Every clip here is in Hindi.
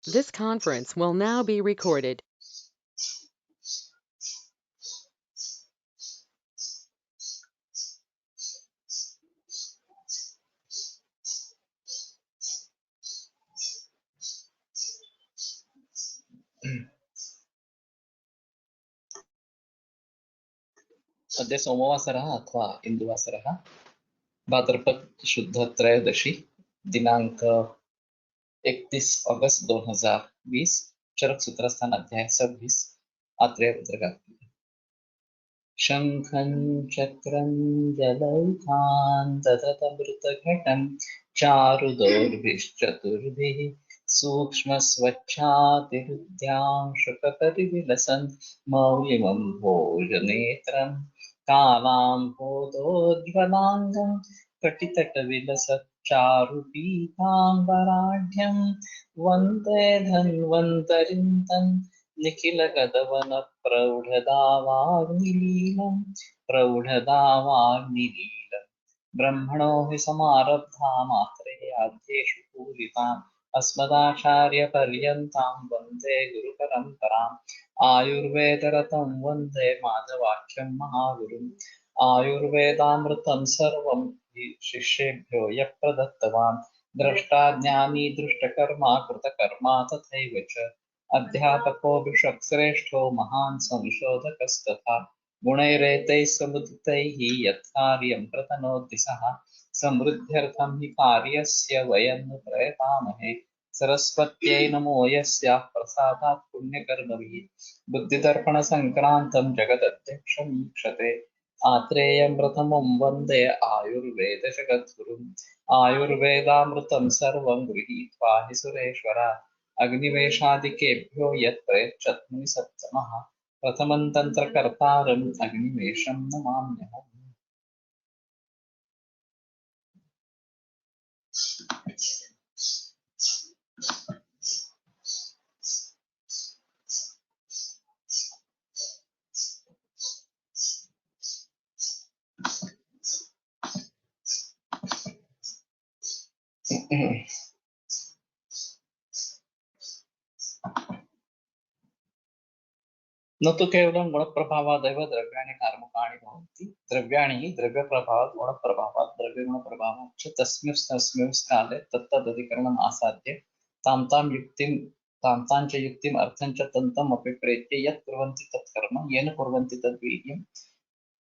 This conference will now be recorded. अद्य सोमवासरः अथवा इन्दुवासरः भाद्रपद शुद्ध त्रयोदशी दिनांक 31 अगस्त 2020 चरक सूत्रस्थान अध्याय 26 आत्रेय रुद्रगाथी। शंखं चक्रं जलौकान् दधतमृतघटं चारुदौर्भिश्चतुर्भिः सूक्ष्मस्वच्छातिरुद्यांशकपरिविलसन् मौलिमं भोजनेत्रं कालाम्भोदोज्ज्वलाङ्गं कटितटविलसच्चारुपीताम्बराढ्यं वन्दे धन्वन्तरिं तं निखिलगतवनप्रौढदावाग्निलीलं ब्रह्मणो हि समारब्धा मात्रेयाध्येषु पूरिताम् अस्मदाचार्यपर्यन्तां वन्दे गुरुपरम्पराम् आयुर्वेदरतं वन्दे माधवाख्यं महागुरुम् आयुर्वेदामृतं सर्वं शिष्येभ्यो यः प्रदत्तवान् द्रष्टा ज्ञानी दृष्टकर्मा कृतकर्मा तथैव च अध्यापको विषक्श्रेष्ठो महान् संशोधकस्तथा गुणैरेतैः समुदितैः यत्कार्यं प्रतनोति सः समृद्ध्यर्थं हि कार्यस्य वयं नु प्रयतामहे सरस्वत्यै नमो यस्याः प्रसादात् पुण्यकर्मभिः बुद्धिदर्पणसङ्क्रान्तं जगदध्यक्षं ईक्षते आत्रेयं प्रथमं वन्दे आयुर्वेदजगद्गुरुम् आयुर्वेदामृतं सर्वं गृहीत्वा हि सुरेश्वरा अग्निवेशादिकेभ्यो यत् प्रयच्छत् सत्तमः प्रथमं तन्त्रकर्तारम् अग्निवेशं नमाम्यहम्। न तु केवलं गुणप्रभावादेव द्रव्याणि कर्मकाणि भवन्ति द्रव्याणि द्रव्यप्रभावात् गुणप्रभावात् द्रव्यगुणप्रभावात् च तस्मिंस्तस्मिन् काले तत्तदधिकरणम् आसाद्य तां तां च युक्तिम् अर्थं च तन्तम् अपि प्रेत्य यत् कुर्वन्ति तत् कर्म येन कुर्वन्ति तद्वीर्यं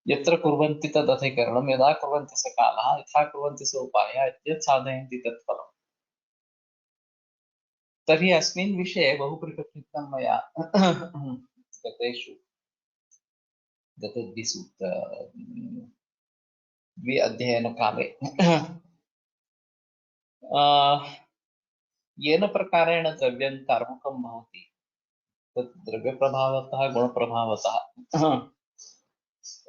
यत्र कुर्वन्ति तदधिकरणं यदा कुर्वन्ति स कालः यथा कुर्वन्ति स उपायः इत्यत् साधयन्ति तत् फलम्। तर्हि अस्मिन् विषये बहु पृथक् मया गतेषु द्वि अध्ययनकाले येन प्रकारेण द्रव्यं कार्मुकं भवति तत् द्रव्यप्रभावतः गुणप्रभावतः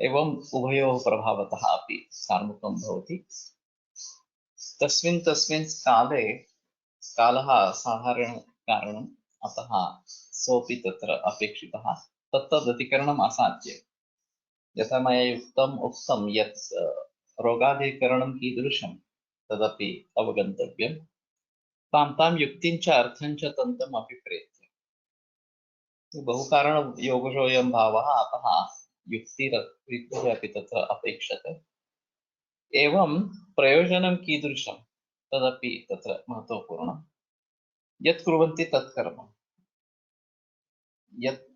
एवं उभयोः प्रभावतः अपि कार्मुकं भवति। तस्मिन् काले कालः साधारणकारणम् अतः सोऽपि तत्र अपेक्षितः तत्तदधिकरणम् आसाद्य यथा मया उक्तं यत् रोगाधिकरणं कीदृशं तदपि अवगन्तव्यं तां युक्तिं च अर्थं च तन्तम् अपि प्रेत्य बहुकारणयोगोऽयं भावः अतः युक्तिरीत्या अपि तत्र अपेक्षते एवं प्रयोजनं कीदृशं तदपि तत्र महत्वपूर्णं यत् कुर्वन्ति तत् कर्म यत्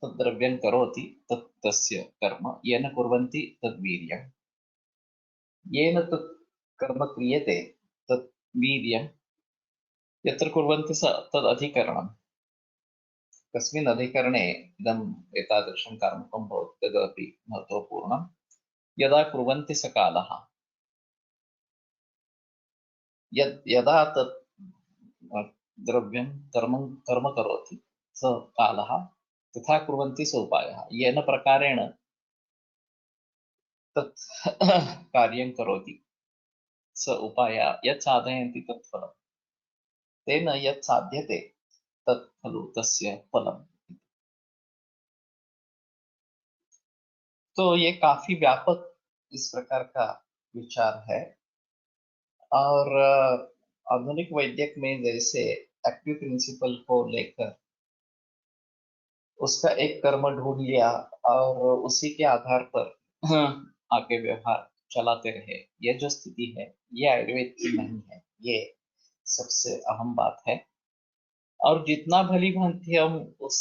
तद्द्रव्यं करोति तत् तस्य कर्म येन कुर्वन्ति तद्वीर्यं येन तत् कर्म क्रियते तत् वीर्यं यत्र कुर्वन्ति स तदधिकरणं कस्मिन् अधिकरणे इदम् एतादृशं कर्मकं भवति तदपि महत्वपूर्णं यदा कुर्वन्ति स कालः यदा तत् द्रव्यं कर्म करोति स कालः तथा कुर्वन्ति स उपायः येन प्रकारेण तत् कार्यं करोति स उपायः यत् साधयन्ति तत् फलं तेन यत् साध्यते तत् खलु तस्य फलम्। तो ये काफी व्यापक इस प्रकार का विचार है और आधुनिक वैद्यक में जैसे एक्टिव प्रिंसिपल को लेकर उसका एक कर्म ढूंढ लिया और उसी के आधार पर आगे व्यवहार चलाते रहे, ये जो स्थिति है ये आयुर्वेद की नहीं है। ये सबसे अहम बात है। और जितना भली भांति हम उस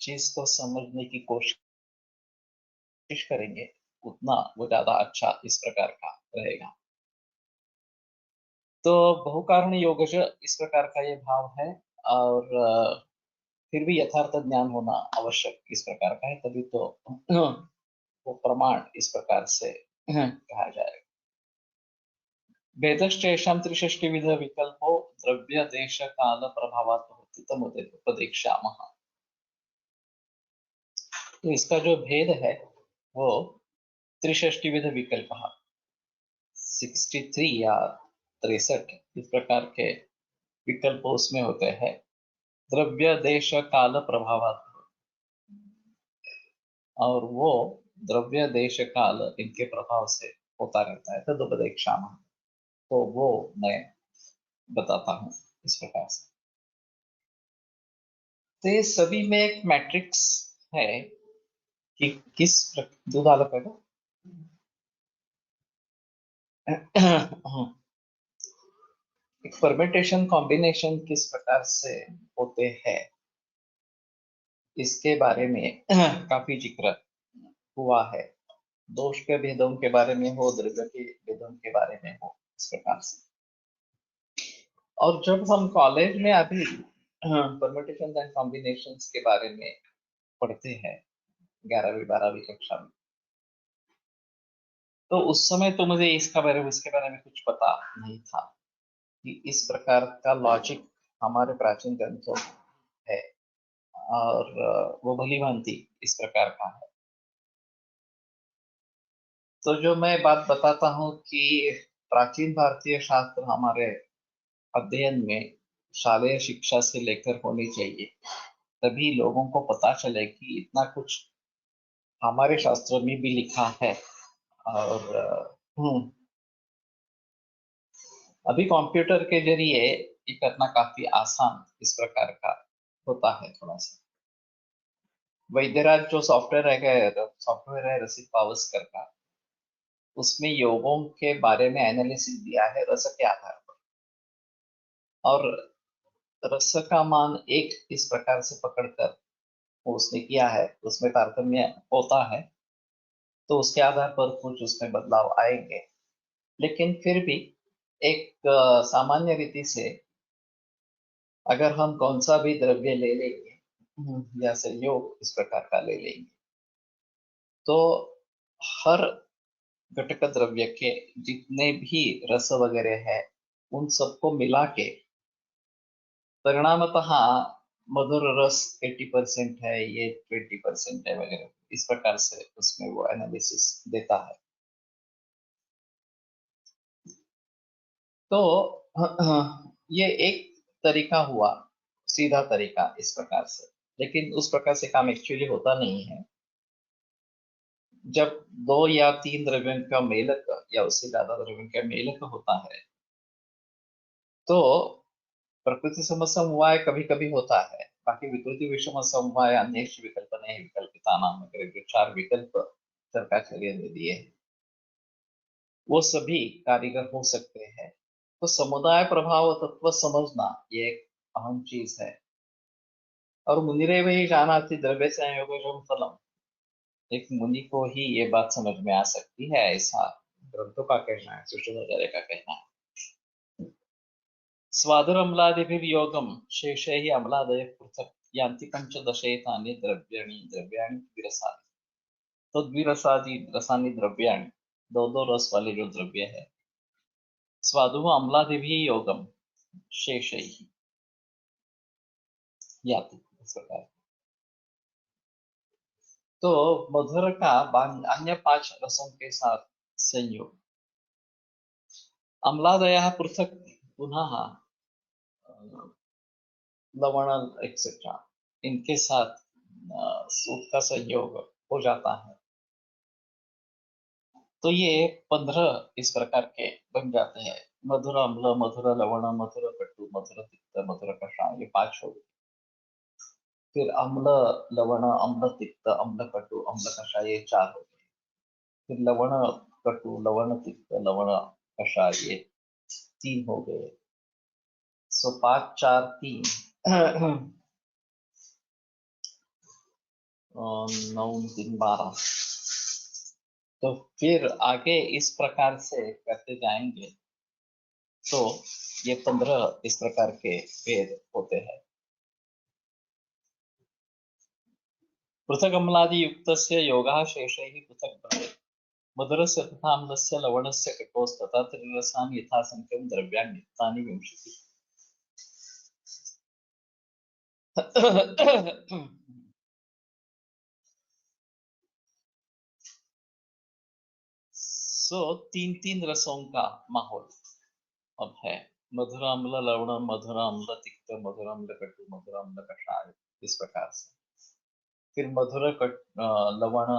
चीज को समझने की कोशिश करेंगे उतना वो ज्यादा अच्छा इस प्रकार का रहेगा। तो बहुकारण योगज इस प्रकार का ये भाव है। और फिर भी यथार्थ ज्ञान होना आवश्यक इस प्रकार का है, तभी तो वो प्रमाण इस प्रकार से कहा जाएगा। वेदश्चेषां त्रिषष्टिविध विकल्पो द्रव्य देश काल प्रभावात् भवति तमुपदेक्ष्यामः। तो इसका जो भेद है वो त्रिषष्टिविध विकल्प 63 या 63 इस प्रकार के विकल्प उसमें होते हैं। द्रव्य देश काल प्रभावात्, और वो द्रव्य देश काल इनके प्रभाव से होता रहता है। तदुपदेक्ष्यामः, तो वो मैं बताता हूँ इस प्रकार से। तो ये सभी में एक मैट्रिक्स है कि किस दूध आलू का एक फर्मेंटेशन कॉम्बिनेशन किस प्रकार से होते हैं इसके बारे में काफी जिक्र हुआ है। दोष के भेदों के बारे में हो, द्रव्य के भेदों के बारे में हो, इस प्रकार से। और जब हम कॉलेज में अभी परम्यूटेशन एंड कॉम्बिनेशंस के बारे में पढ़ते हैं 11वीं 12वीं कक्षा में, तो उस समय तो मुझे इसके बारे में कुछ पता नहीं था कि इस प्रकार का लॉजिक हमारे प्राचीन ग्रंथों में है। और वो भली भांति इस प्रकार का है। तो जो मैं बात बताता हूँ कि प्राचीन भारतीय शास्त्र हमारे अध्ययन में शालेय शिक्षा से लेकर होनी चाहिए, तभी लोगों को पता चले कि इतना कुछ हमारे शास्त्र में भी लिखा है। और अभी कंप्यूटर के जरिए ये करना काफी आसान इस प्रकार का होता है। थोड़ा सा वैद्यराज जो सॉफ्टवेयर है रसिक पावस्कर का, उसमें योगों के बारे में एनालिसिस दिया है रस के आधार पर। और रस का मान एक इस प्रकार से पकड़कर उसने किया है, उसमें तारतम्य होता है, तो उसके आधार पर कुछ उसमें बदलाव आएंगे। लेकिन फिर भी एक सामान्य रीति से अगर हम कौन सा भी द्रव्य ले लेंगे या संयोग इस प्रकार का ले लेंगे, तो हर घटक द्रव्य के जितने भी रस वगैरह है उन सबको मिला के परिणामतः मधुर रस 80% है, ये 20% है वगैरह, इस प्रकार से उसमें वो एनालिसिस देता है। तो ये एक तरीका हुआ, सीधा तरीका इस प्रकार से। लेकिन उस प्रकार से काम एक्चुअली होता नहीं है। जब 2 या 3 द्रव्यों का मेलक या उससे ज्यादा द्रव्यों का मेलक होता है, तो प्रकृति समस्या हुआ है कभी कभी होता है। बाकी विकृति विषम समवाय अन्य विकल्प नहीं, विकल्पिता नाम जो 4 विकल्प शंकराचार्य ने दिए हैं वो सभी कारीगर हो सकते हैं। तो समुदाय प्रभाव तत्व समझना ये एक अहम चीज है। और मुनिरे वही जाना थी द्रव्य संयोग फलम, एक मुनि को ही ये बात समझ में आ सकती है, ऐसा ग्रंथों का कहना है, सुषमाचार्य का कहना है। स्वादुरम्लादिभिर्योगम शेषैः अम्लादयः पृथक् यान्ति पंचदशैतानि द्रव्याणि द्रव्याणि द्विरसानि। तो द्विरसादि रसानी द्रव्याणि, दो दो रस वाले जो द्रव्य है, स्वादु अम्लादिभिः योगम शेषैः याति, इस प्रकार। तो मधुर का अन्य 5 रसों के साथ संयोग, अम्लादयः पृथक पुनः लवण एक्सेट्रा इनके साथ सूत का संयोग हो जाता है, तो ये 15 इस प्रकार के बन जाते हैं। मधुर अम्ल, मधुर लवण, मधुर कटु, मधुर तिक्त, मधुर कषाय, ये 5 हो गए। फिर अम्ल लवण, अम्ल तिक्त, अम्ल कटु, अम्ल कषाय, ये 4 हो गए। फिर लवण कटु, लवण तिक्त, लवण कषाय, ये 3 हो गए। सो 5 4 3 9 3 12। तो फिर आगे इस प्रकार से करते जाएंगे तो ये 15 इस प्रकार के भेद होते हैं। पृथक अम्लादि युक्तस्य योगः शेषैः पृथक् भवेत्। मधुरस्य तथा अम्लस्य लवणस्य कटोस्तथा त्रिरसानि यथासङ्ख्यं द्रव्याण्युक्तानि विंशतिः। सो 3 रसों का माहौल अब है। मधुर अम्ल लवण, मधुर अम्ल तिक्त, मधुर अम्ल कटु, मधुर अम्ल कषाय, इस प्रकार से। फिर मधुर लवण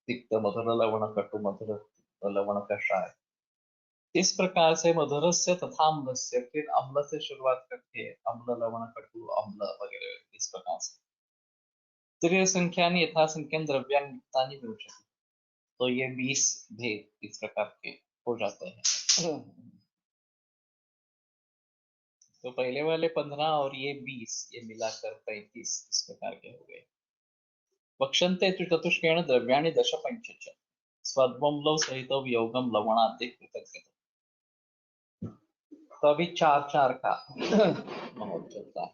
तिक्त, मधुर लवण कटु, मधुर लवण कषाय, इस प्रकार से मधुरस्य तथा अम्लस्य, फिर अम्ल से शुरुआत करके अम्ल लवण कटु अम्ल वगैरह, इस प्रकार से। त्रिय संख्यानि यथा संख्यान द्रव्यानि युक्तानि विंशति। तो ये 20 भेद इस प्रकार के हो जाते हैं। तो पहले वाले 15 और ये 20, ये मिलाकर 35 इस प्रकार के हो गए। वक्षन्ते तु चतुष्केण द्रव्याणि दश पंचच स्वद्वम्लौ सहितौ वियोगम लवणादि कृतज्ञता। तो अभी 4 4 का माहौल चलता है।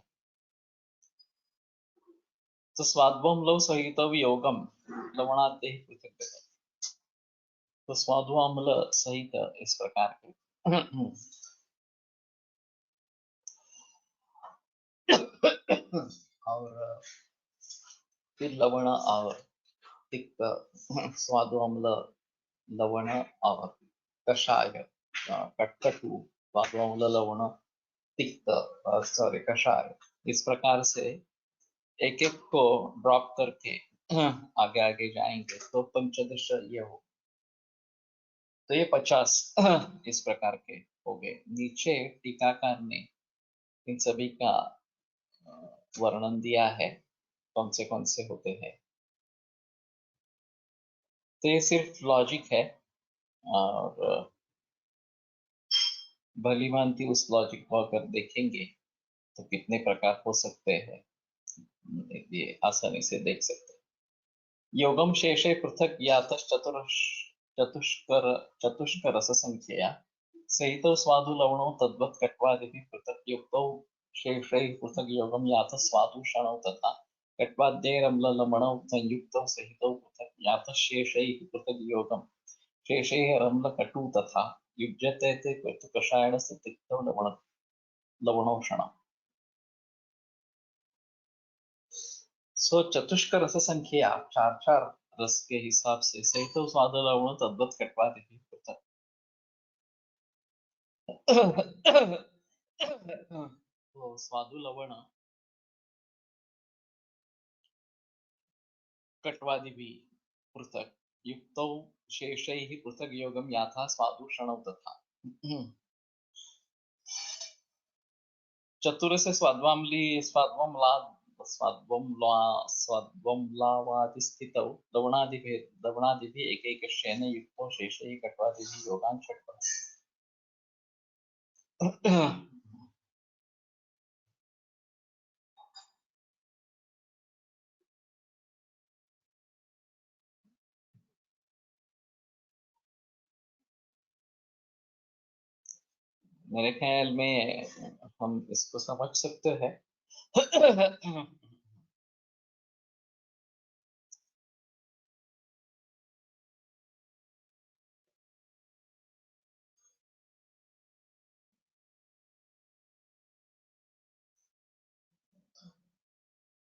तो स्वाद्वम्लौ सहितौ वियोगम लवणादि कृतज्ञता। तो स्वादु अम्ल सहित इस प्रकार के। और फिर लवण और तिक्त, स्वादु अम्ल, लवण और कषाय, कटकटु, स्वादु अम्ल, लवण तिक्त, सॉरी कषाय, इस प्रकार से एक एक को ड्रॉप करके आगे आगे जाएंगे तो पंचदश ये हो। तो ये 50 इस प्रकार के हो गए। नीचे टीकाकार ने इन सभी का वर्णन दिया है, कौन से होते हैं। तो ये सिर्फ लॉजिक है और भली भांति उस लॉजिक को अगर देखेंगे तो कितने प्रकार हो सकते हैं ये आसानी से देख सकते हैं। योगम शेषे पृथक चतुष्कर चतुष्क रस संख्यया सहित स्वादु लवणो तद्वत् कट्वादिभिः पृथक युक्तौ शेषैः पृथक योगम यातः स्वादु क्षणौ तथा कट्वाद्यैरम्ल लवणौ संयुक्तौ सहितौ पृथक यातः शेषैः पृथक योगम शेषैः रम्ल कटु तथा युज्यते ते पृथक् कषायण से तिक्तौ लवणौ क्षणम्। सो चतुष्क रस संख्या 4 4 रस के हिसाब से सहित स्वाद लवण तद्वत कटवादि पृथक। तो स्वादु लवण कटवादि भी पृथक युक्तौ शेषैः पृथक योगम याथा स्वादु क्षणौ तथा। चतुर से स्वाद्वाम्ली स्वाद्वम्लावादिस्थितौ लवणादिभिः एकैकस्येन युक्तो शेषैः कट्वादिभिः योगान् षट्। मेरे ख्याल में हम इसको समझ सकते हैं।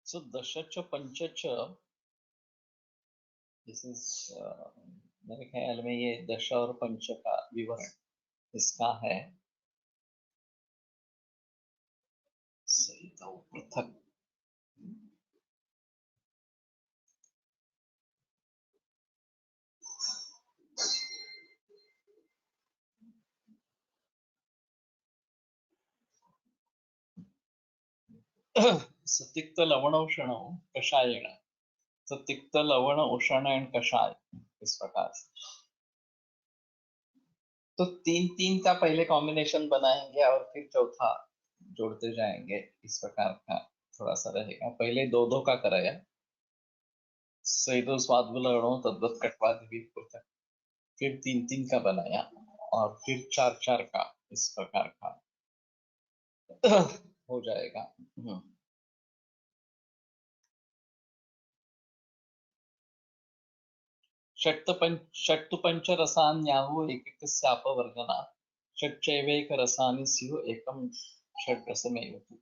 सो दशच पंचच, दिस इज मेरे ख्याल में ये दश और पंच का विवरण इसका है। सही तो पृथक सतिक्त लवण उष्ण कषायण, सतिक्त लवण उष्ण एंड कषाय, इस प्रकार से। तो तीन तीन का पहले कॉम्बिनेशन बनाएंगे और फिर चौथा जोड़ते जाएंगे, इस प्रकार का थोड़ा सा रहेगा। पहले दो दो का कराया, सैदो स्वादुलगणों तद्वत कटवाद भी पृथक, फिर तीन तीन का बनाया और फिर चार चार का, इस प्रकार का हो जाएगा। षट्तु पंच रसान्याहुः एकैकस्यापवर्जनात्, षट्चैवेक रसानि स्युः एकम षड्रसमेव तु।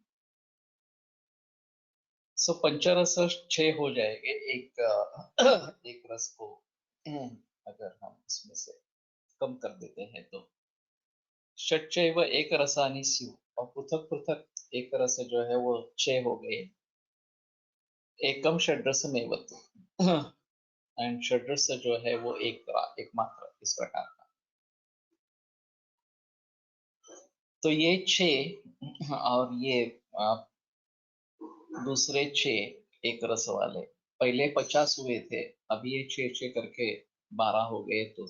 सो पंचरस छह हो जाएंगे एक रस को अगर हम इसमें से कम कर देते हैं तो। षट्चैव एक रसानि स्युः, और पृथक पृथक एक रस जो है वो छह हो गए। एकम षड्रसमेव तु, एंड षड्रस जो है वो एक मात्र, इस प्रकार का। तो ये छह और ये दूसरे छह एक रस वाले, पहले 50 हुए थे, अब ये छह छह करके 12 हो गए, तो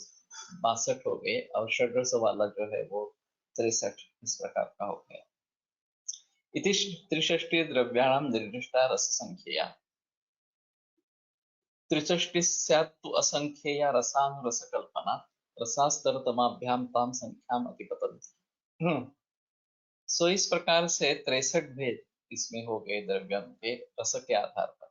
62 हो गए, और षड्रस वाला जो है वो 63 इस प्रकार का हो गया। इति त्रिषष्टि द्रव्याणाम निर्दिष्टा रस संख्या, त्रिषष्टि स्यात् तु असंख्येया रसानुरस कल्पना, रसास्तरतमाभ्याम ताम संख्याम अतिपतन्ति। सो इस प्रकार से 63 भेद इसमें हो गए द्रव्यों के रस के आधार पर।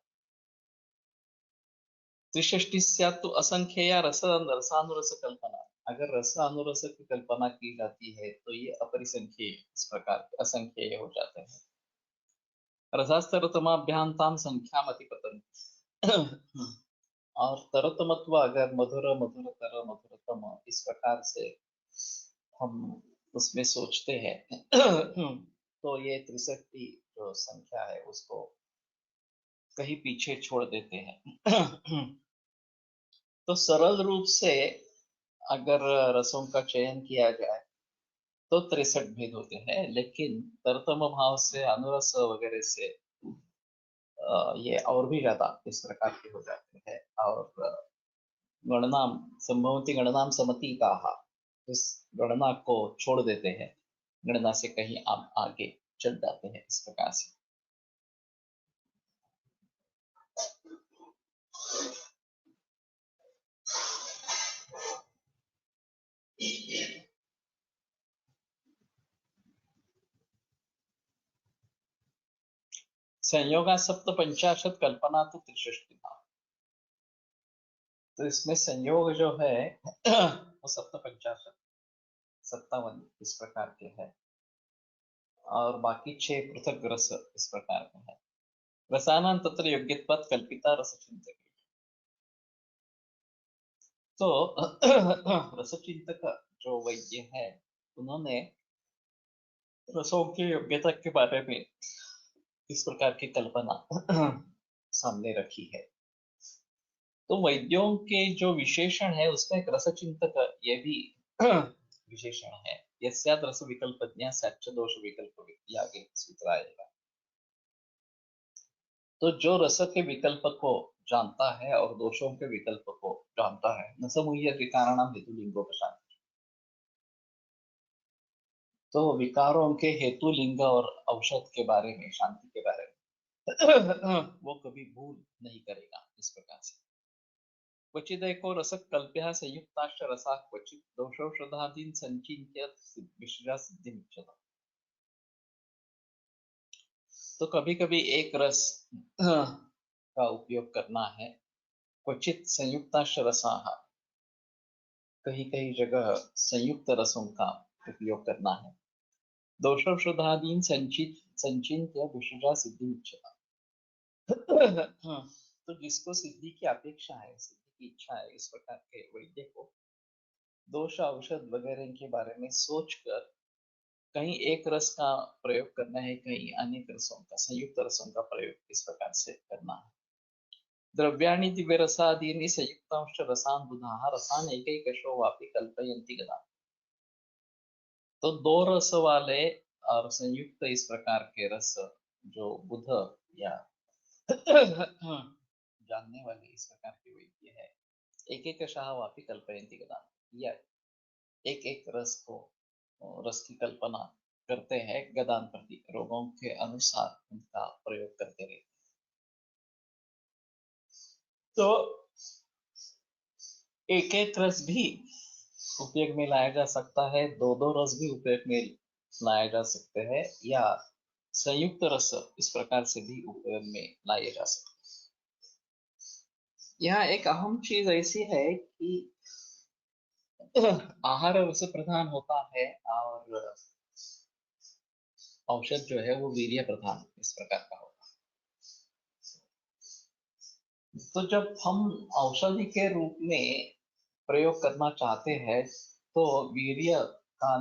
त्रिषष्टि स्यात् तु असंख्येया रसानुरस कल्पना, अगर रस अनुरस की कल्पना की जाती है तो ये अपरिसंख्येय, इस प्रकार असंख्येय हो जाते हैं। रसास्तरतमाभ्याम ताम संख्याम अतिपतन्ति। और तरतमत्व अगर मधुर मधुरतर मधुरतम, इस प्रकार से हम उसमें सोचते हैं तो ये 63 की जो संख्या है उसको कहीं पीछे छोड़ देते हैं। तो सरल रूप से अगर रसों का चयन किया जाए तो 63 भेद होते हैं, लेकिन तरतम भाव से अनुरस वगैरह से ये और भी ज्यादा इस प्रकार के हो जाते हैं। और गणना संभवती गणना समति का, इस गणना को छोड़ देते हैं, गणना से कहीं आप आगे चल जाते हैं, इस प्रकार से। संयोगा सप्त पंचाशत कल्पना तो त्रिषष्टि था, तो इसमें संयोग जो है वो सप्त पंचाशत 57 इस प्रकार के है, और बाकी 6 पृथक रस इस प्रकार के है। रसानां तत्र योग्यत्वात् कल्पिता रस चिंतक, तो रस चिंतक जो वैद्य है उन्होंने रसों की योग्यता के बारे में इस प्रकार की कल्पना सामने रखी है। तो वैद्यों के जो विशेषण है उसका एक रस चिंतक ये भी विशेषण है। यस्याद रस विकल्पज्ञा सच्च दोष विकल्प आगे सूत्र आएगा। तो जो रस के विकल्प को जानता है और दोषों के विकल्प को जानता है, न समूह्य विकाराणाम हेतु लिंगोपशांति, तो विकारों के हेतु लिंग और औषध के बारे में, शांति के बारे में वो कभी भूल नहीं करेगा, इस प्रकार से। क्वचिद एको रस कल्प्य संयुक्ताश्च रसा क्वचित दोषौषधादीन संचिन्त्य विषया सिद्धिमुच्यते। तो कभी कभी एक रस का उपयोग करना है, क्वचित संयुक्ताश्च रसाः, कहीं कहीं जगह संयुक्त रसों का उपयोग करना है। दोषौषधादीन संचिन्त्य विषया सिद्धिमुच्यते। तो जिसको सिद्धि की अपेक्षा है, सिद्धि की इच्छा है, इस प्रकार के वैद्य को दोष औषध वगैरह के बारे में सोचकर कहीं एक रस का प्रयोग करना है, कहीं अनेक रसों का, संयुक्त रसों का प्रयोग इस प्रकार से करना है। द्रव्याणि दिव्य रसादीनि संयुक्तांश रसान बुधाः रसान एकैकशो वापि कल्पयन्ति गदा। तो दो रस वाले और संयुक्त इस प्रकार के रस जो बुध या जानने वाले इस प्रकार के वैद्य है, एक एक वापि कल्पयन्ति गदा, या एक एक रस की कल्पना करते हैं गदान प्रति, रोगों के अनुसार उनका प्रयोग करते रहते। तो एक एक रस भी उपयोग में लाया जा सकता है, दो दो रस भी उपयोग में लाया जा सकते हैं, या संयुक्त रस इस प्रकार से भी उपयोग में लाए जा सकते हैं। यहाँ एक अहम चीज ऐसी है कि आहार रस प्रधान होता है और औषध जो है वो वीर्य प्रधान इस प्रकार का होता है। तो जब हम औषधि के रूप में प्रयोग करना चाहते हैं तो वीर्य का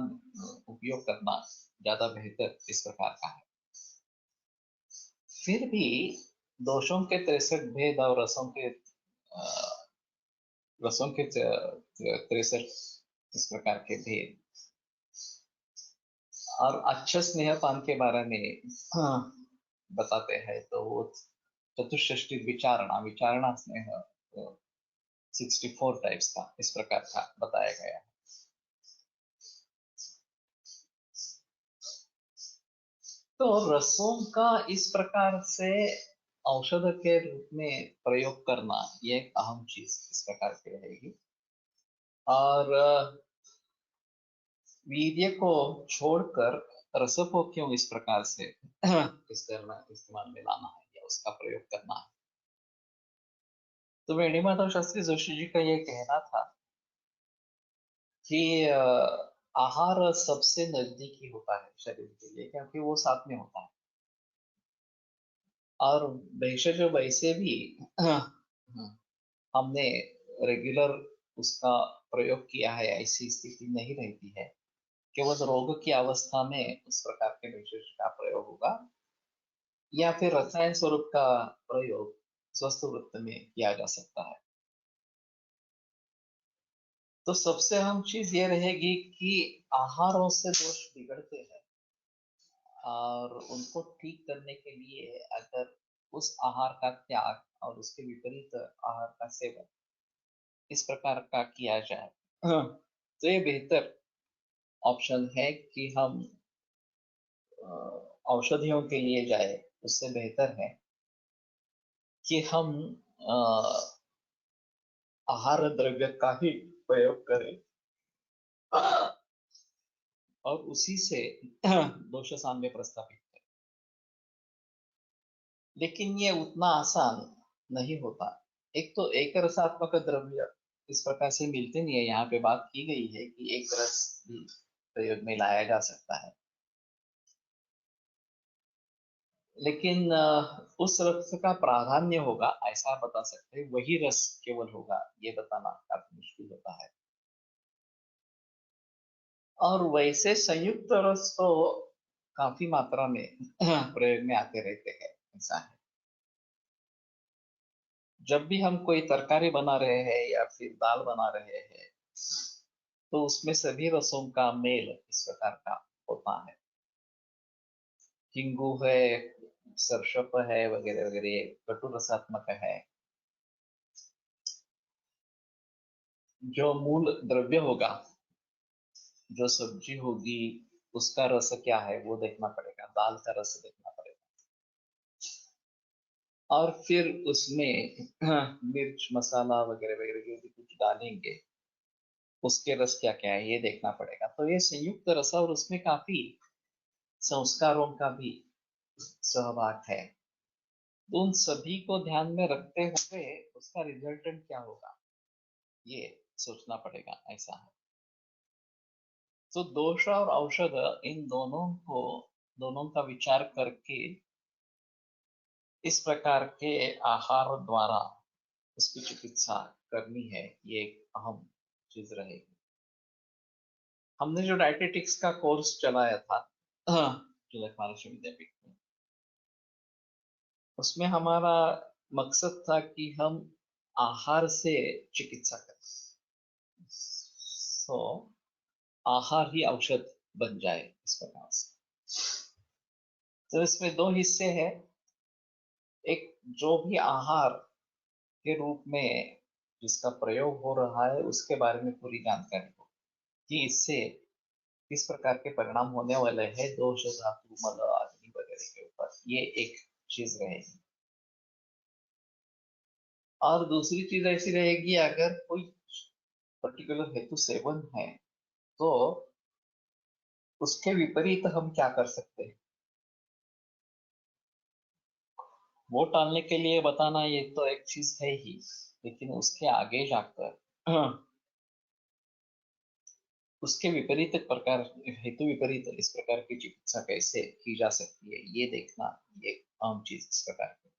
उपयोग करना ज्यादा बेहतर इस प्रकार का है। फिर भी दोषों के 63 भेद और रसों के 63 इस प्रकार के भेद और अच्छे स्नेहपान के बारे में बताते हैं, तो वो चतुष्षष्टि विचारणा विचारणा स्नेह 64 टाइप्स का इस प्रकार का बताया गया है। तो रसों का इस प्रकार से औषध के रूप में प्रयोग करना ये एक अहम चीज इस प्रकार की रहेगी। और वीर्य को छोड़कर रस को क्यों इस प्रकार से इस्तेमाल में लाना है या उसका प्रयोग करना है। तो वेणुमाधव शास्त्री जोशी जी का ये कहना था कि आहार सबसे नजदीकी होता है शरीर के लिए, क्योंकि वो साथ में होता है। और भेषज वैसे भी हमने रेगुलर उसका प्रयोग किया है, ऐसी स्थिति नहीं रहती है। केवल रोग की अवस्था में उस प्रकार के भेषज का प्रयोग होगा, या फिर रसायन स्वरूप का प्रयोग स्वस्थ वृत्त में किया जा सकता है। तो सबसे अहम चीज ये रहेगी कि आहारों से दोष बिगड़ते हैं और उनको ठीक करने के लिए अगर उस आहार का त्याग और उसके विपरीत आहार का सेवन इस प्रकार का किया जाए, तो ये बेहतर ऑप्शन है कि हम औषधियों के लिए जाए। उससे बेहतर है कि हम आहार द्रव्य का ही प्रयोग करें और उसी से दोष साम्य प्रस्थापित करें। लेकिन ये उतना आसान नहीं होता। एक तो एक रसात्मक द्रव्य इस प्रकार से मिलते नहीं है। यहाँ पे बात की गई है कि एक रस भी प्रयोग में लाया जा सकता है, लेकिन उस रस का प्राधान्य होगा ऐसा बता सकते हैं, वही रस केवल होगा ये बताना काफी मुश्किल होता है। और वैसे संयुक्त रस तो काफी मात्रा में प्रयोग में आते रहते हैं। ऐसा है, जब भी हम कोई तरकारी बना रहे हैं या फिर दाल बना रहे हैं तो उसमें सभी रसों का मेल इस प्रकार का होता है। हिंगू है, सरसप है, वगैरह वगैरह कटु रसात्मक है। जो मूल द्रव्य होगा, जो सब्जी होगी, उसका रस क्या है वो देखना पड़ेगा, दाल का रस देखना पड़ेगा। और फिर उसमें मिर्च मसाला वगैरह वगैरह जो भी कुछ डालेंगे उसके रस क्या क्या है ये देखना पड़ेगा। तो ये संयुक्त रस और उसमें काफी संस्कारों का भी सहभाग है। तो उन सभी को ध्यान में रखते हुए उसका रिजल्टेंट क्या होगा ये सोचना पड़ेगा। ऐसा है, तो दोष और औषध इन दोनों का विचार करके इस प्रकार के आहार द्वारा उसकी चिकित्सा करनी है, ये एक अहम चीज रहेगी। हमने जो डायटेटिक्स का कोर्स चलाया था तिलक महर्षि विद्यापीठ में, उसमें हमारा मकसद था कि हम आहार से चिकित्सा करें। तो आहार ही औषध बन जाए इस प्रकार से। तो इसमें दो हिस्से हैं। एक जो भी आहार के रूप में जिसका प्रयोग हो रहा है उसके बारे में पूरी जानकारी हो कि इससे किस प्रकार के परिणाम होने वाले हैं दोष धातु मल अग्नि वगैरह के ऊपर, ये एक चीज रहेगी। और दूसरी चीज ऐसी रहेगी, अगर कोई पर्टिकुलर हेतु सेवन है तो उसके विपरीत हम क्या कर सकते हैं, वो टालने के लिए बताना ये तो एक चीज है ही, लेकिन उसके आगे जाकर उसके विपरीत प्रकार, हेतु विपरीत इस प्रकार की चिकित्सा कैसे की जा सकती है ये देखना, ये आम चीज इस प्रकार की।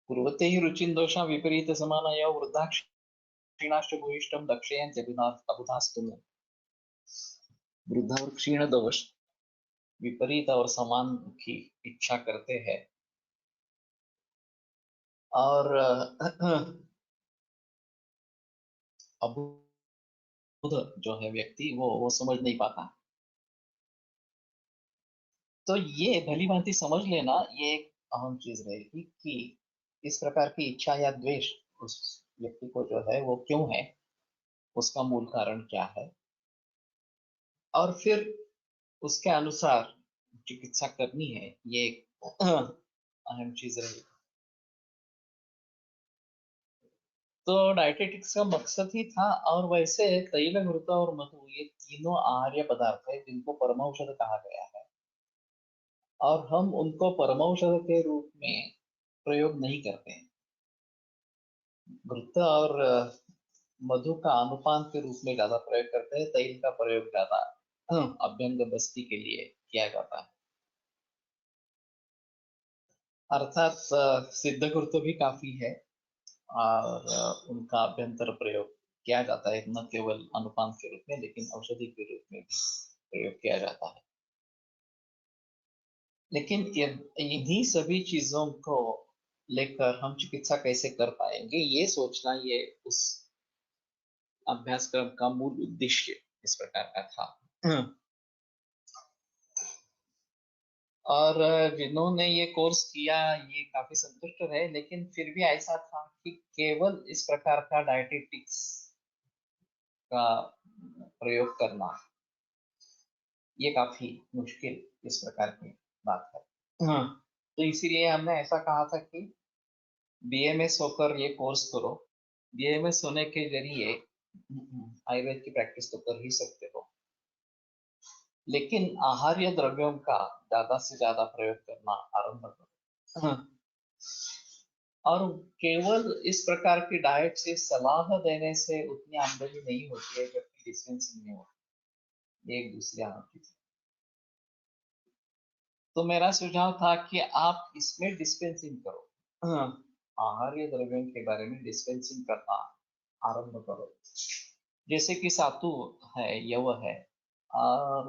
कुर्वते ही रुचिन दोषा विपरीत समानया वृद्धा क्षीणाश्च भूयिष्ठम दक्षयन्ति अबुधास्तु। वृद्धा और क्षीण दोष विपरीत और समान की इच्छा करते हैं, और अबुध जो है व्यक्ति वो समझ नहीं पाता। तो ये भली भांति समझ लेना, ये एक अहम चीज रहेगी कि इस प्रकार की इच्छा या द्वेष उस व्यक्ति को जो है वो क्यों है, उसका मूल कारण क्या है, और फिर उसके अनुसार चिकित्सा करनी है, ये एक अहम चीज रहेगी। तो डायटेटिक्स का मकसद ही था। और वैसे तैल घृत और मधु ये तीनों आहार्य पदार्थ है जिनको परमौषध कहा गया है, और हम उनको परमौषध के रूप में प्रयोग नहीं करते हैं। घृत और मधु का अनुपान के रूप में ज्यादा प्रयोग करते हैं, तैल का प्रयोग ज्यादा अभ्यंग बस्ती के लिए किया जाता है। अर्थात सिद्ध घृत भी काफी है, और उनका अभ्यंतर प्रयोग किया जाता है, न केवल अनुपान के रूप में लेकिन औषधि के रूप में भी प्रयोग किया जाता है। लेकिन इन्हीं सभी चीजों को लेकर हम चिकित्सा कैसे कर पाएंगे, ये सोचना ये उस अभ्यासक्रम का मूल उद्देश्य इस प्रकार का था। और जिन्होंने ये कोर्स किया ये काफी संतुष्ट रहे, लेकिन फिर भी ऐसा था कि केवल इस प्रकार का डायटेटिक्स का प्रयोग करना ये काफी मुश्किल इस प्रकार की बात है। तो इसीलिए हमने ऐसा कहा था कि बीएमएस होकर ये कोर्स करो। बीएमएस होने के जरिए आयुर्वेद की प्रैक्टिस तो कर ही सकते हो, लेकिन आहार्य द्रव्यों का ज्यादा से ज्यादा प्रयोग करना आरंभ करो। और केवल इस प्रकार की डाइट से सलाह देने से उतनी आमदनी नहीं होती है जबकि डिस्पेंसिंग में होती है, ये एक दूसरी आम चीज है। तो मेरा सुझाव था कि आप इसमें डिस्पेंसिंग करो, आहार्य द्रव्यों के बारे में डिस्पेंसिंग करना आरंभ करो। जैसे कि सातु है, यव है, और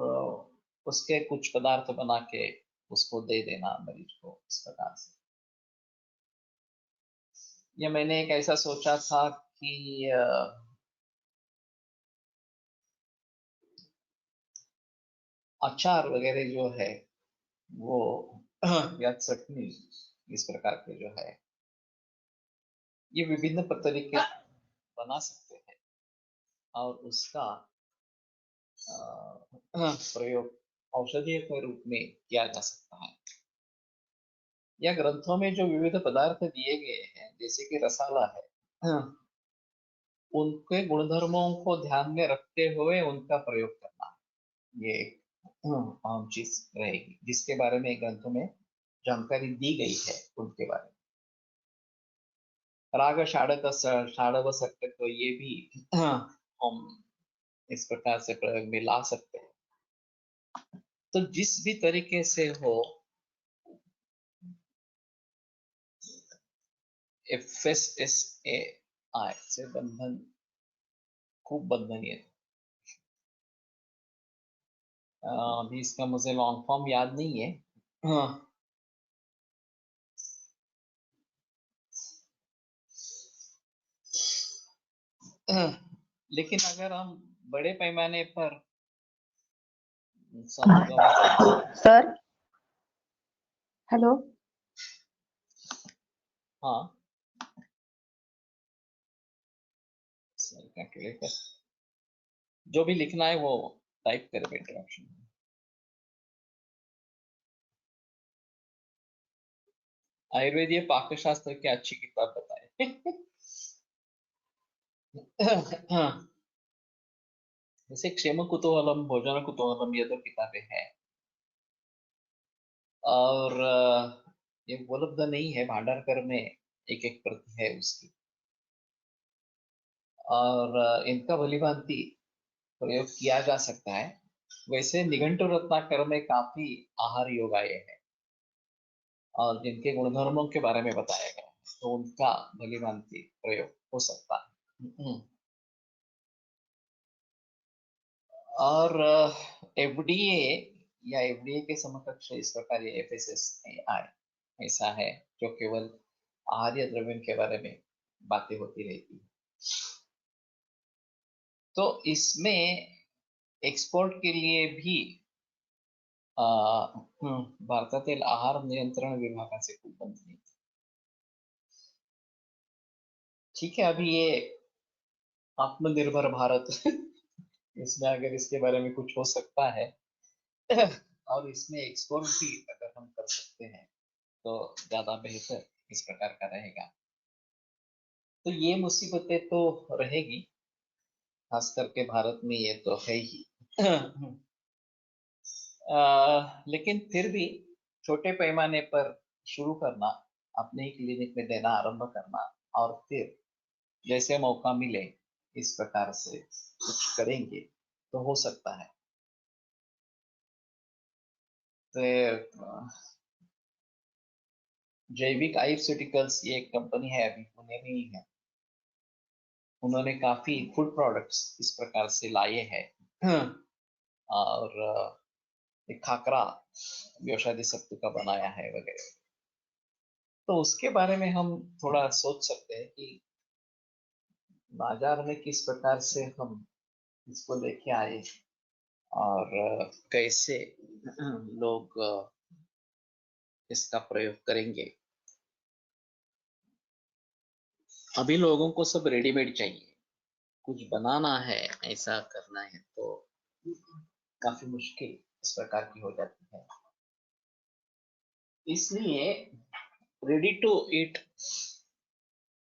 उसके कुछ पदार्थ बना के उसको दे देना मरीज को इस प्रकार से। या मैंने एक ऐसा सोचा था कि अचार वगैरह जो है वो या चटनी इस प्रकार के जो है ये विभिन्न तरीके बना सकते हैं, और उसका प्रयोग औषधीय के रूप में किया जा सकता है। या ग्रंथों में जो विविध पदार्थ दिए गए हैं जैसे कि रसाला है, उनके गुणधर्मों को ध्यान में रखते हुए उनका प्रयोग करना, ये एक आम चीज रहेगी जिसके बारे में ग्रंथों में जानकारी दी गई है उनके बारे में। राग षाढ़क षाढ़व सकते तो ये भी हम इस प्रकार से प्रयोग में ला सकते हैं। तो जिस भी तरीके से हो, FSSAI से बंधन खूब बंधनीय है। अभी इसका मुझे लॉन्ग फॉर्म याद नहीं है। हाँ। लेकिन अगर हम बड़े पैमाने पर समागम सर हेलो। हाँ, कैलकुलेटर जो भी लिखना है वो टाइप करे बेटे ऑप्शन। आयुर्वेदीय पाकशास्त्र की अच्छी किताब बताए। जैसे क्षेम कुतूहलम, भोजन कुतूहलम, ये दो किताबें हैं। और ये उपलब्ध नहीं है, भांडारकर में एक एक प्रति है उसकी। और इनका भलीभांति प्रयोग किया जा सकता है। वैसे निघंटु रत्नाकर में काफी आहार योग आए हैं और जिनके गुणधर्मों के बारे में बताया गया है, तो उनका भलीभांति प्रयोग हो सकता है। और एफडीए या एफडीए के समकक्ष इस प्रकार ये एफएसएसएआई ऐसा है जो केवल आहार्य द्रव्यों के बारे में बातें होती रहती है। तो इसमें एक्सपोर्ट के लिए भी भारतातील आहार नियंत्रण विभागाचे खूप बंधन आहेत। ठीक है, अभी ये आत्मनिर्भर भारत इसमें अगर इसके बारे में कुछ हो सकता है और इसमें एक्सपोर्ट भी अगर हम कर सकते हैं तो ज्यादा बेहतर इस प्रकार का रहेगा। तो ये मुसीबतें तो रहेगी, खास करके भारत में ये तो है ही। लेकिन फिर भी छोटे पैमाने पर शुरू करना, अपने ही क्लिनिक में देना आरंभ करना और फिर जैसे मौका मिले इस प्रकार से कुछ करेंगे तो हो सकता है। तो जैविक आयुर्वेटिकल्स ये एक कंपनी है, अभी पुणे में ही है। उन्होंने काफी फूड प्रोडक्ट्स इस प्रकार से लाए हैं। और एक खाकरा व्यवसाय शक्ति का बनाया है वगैरह। तो उसके बारे में हम थोड़ा सोच सकते हैं कि बाजार में किस प्रकार से हम इसको लेके आए और कैसे लोग इसका प्रयोग करेंगे। अभी लोगों को सब रेडीमेड चाहिए, कुछ बनाना है, ऐसा करना है तो काफी मुश्किल इस प्रकार की हो जाती है। इसलिए रेडी टू ईट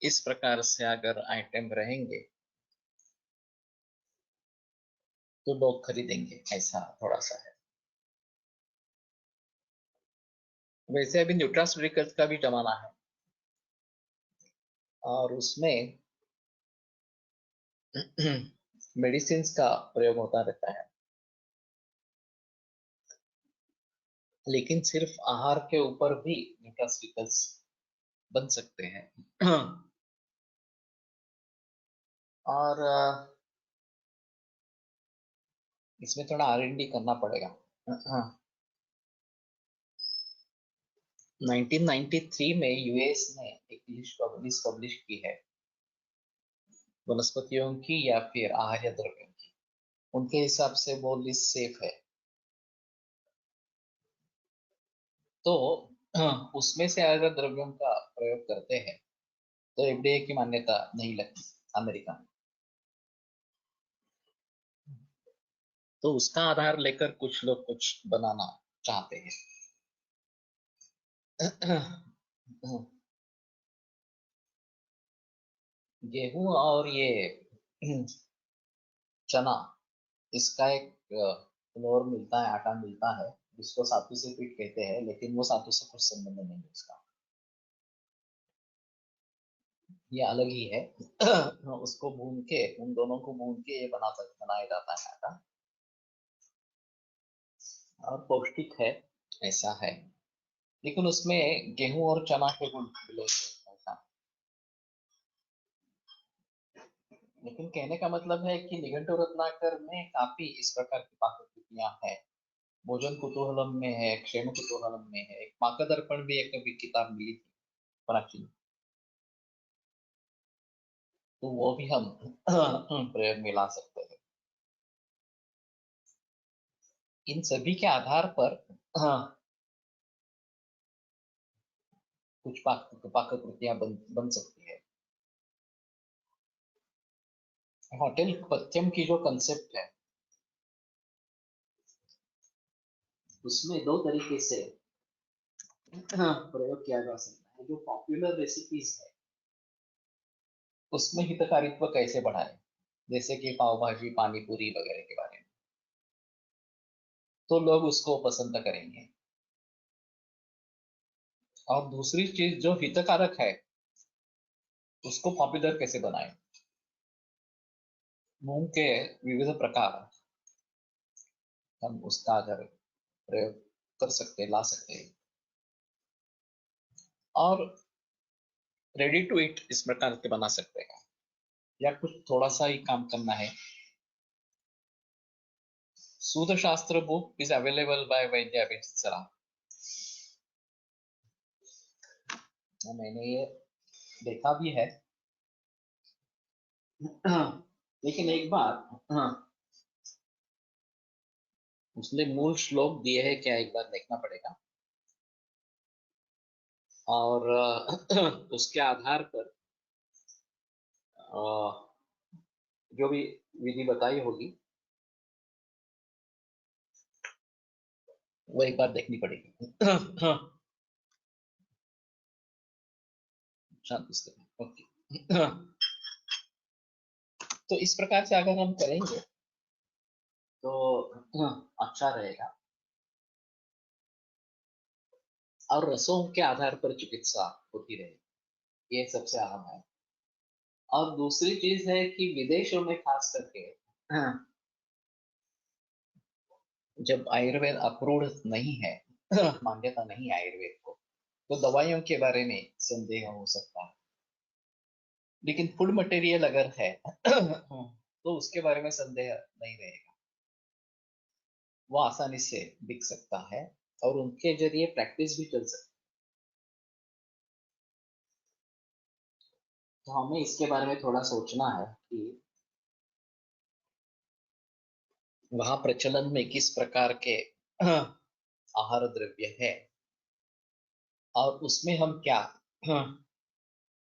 इस प्रकार से अगर आइटम रहेंगे तो लोग खरीदेंगे, ऐसा थोड़ा सा है। वैसे अभी न्यूट्रास्यूटिकल्स का भी जमाना है और उसमें मेडिसिन का प्रयोग होता रहता है, लेकिन सिर्फ आहार के ऊपर भी न्यूट्रास्यूटिकल्स बन सकते हैं। और इसमें थोड़ा R&D करना पड़ेगा। 1993 में यूएस ने एक लिस्ट पब्लिश की है वनस्पतियों की या फिर आहार्य द्रव्यों की। उनके हिसाब से वो लिस्ट सेफ है। तो उसमें से अगर द्रव्यों का प्रयोग करते हैं तो एफडीए की मान्यता नहीं लगती अमेरिका में। तो उसका आधार लेकर कुछ लोग कुछ बनाना चाहते हैं। गेहूं और ये चना, इसका एक फ्लोर मिलता है, आटा मिलता है जिसको सातू से पीठ कहते हैं, लेकिन वो सातू से कुछ संबंध नहीं है उसका, ये अलग ही है। उसको भून के, उन दोनों को भून के ये बनाया जाता है आटा, और पौष्टिक है, ऐसा है। लेकिन उसमें गेहूं और चना के गुण मिले थे, ऐसा। लेकिन कहने का मतलब है कि निघंटु रत्नाकर में काफी इस प्रकार की पाककृतियां हैं। भोजन कुतूहलम में है, क्षेम कुतूहलम में है, एक पाकदर्पण भी एक कभी किताब मिली थी प्राचीन, तो वो भी हम प्रयोग में ला सकते हैं। इन सभी के आधार पर कुछ पाककृतियां बन सकती है। होटल पथ्यम की जो कंसेप्ट है उसमें दो तरीके से प्रयोग किया जा सकता है। जो पॉपुलर रेसिपीज है उसमें हितकारित्व कैसे बढ़ाए, जैसे कि पाव भाजी पानी पूरी वगैरह के बारे में, तो लोग उसको पसंद करेंगे। और दूसरी चीज जो हितकारक है उसको पॉपुलर कैसे बनाए। मूंग के विविध प्रकार हम उसका अगर प्रयोग कर सकते ला सकते हैं, और रेडी टू ईट इस प्रकार के बना सकते हैं, या कुछ थोड़ा सा ही काम करना है। सूद शास्त्र बुक इज अवेलेबल बाय वैद्य अभिजीत सराफ। मैंने ये देखा भी है। लेकिन एक बार उसने मूल श्लोक दिए हैं क्या, एक बार देखना पड़ेगा। और उसके आधार पर जो भी विधि बताई होगी वो एक बार देखनी पड़ेगी। शांति से, ओके। तो इस प्रकार से अगर हम करेंगे तो अच्छा रहेगा। और रसों के आधार पर चिकित्सा होती रहेगी, ये सबसे अहम है। और दूसरी चीज है कि विदेशों में खास करके जब आयुर्वेद अप्रूव्ड नहीं है, मान्यता नहीं है आयुर्वेद को, तो दवाइयों के बारे में संदेह हो सकता है। लेकिन फूड मटेरियल अगर है तो उसके बारे में संदेह नहीं रहेगा। वो आसानी से बिक सकता है और उनके जरिए प्रैक्टिस भी चल सकती है। तो हमें इसके बारे में थोड़ा सोचना है कि वहां प्रचलन में किस प्रकार के आहार द्रव्य है, और उसमें हम क्या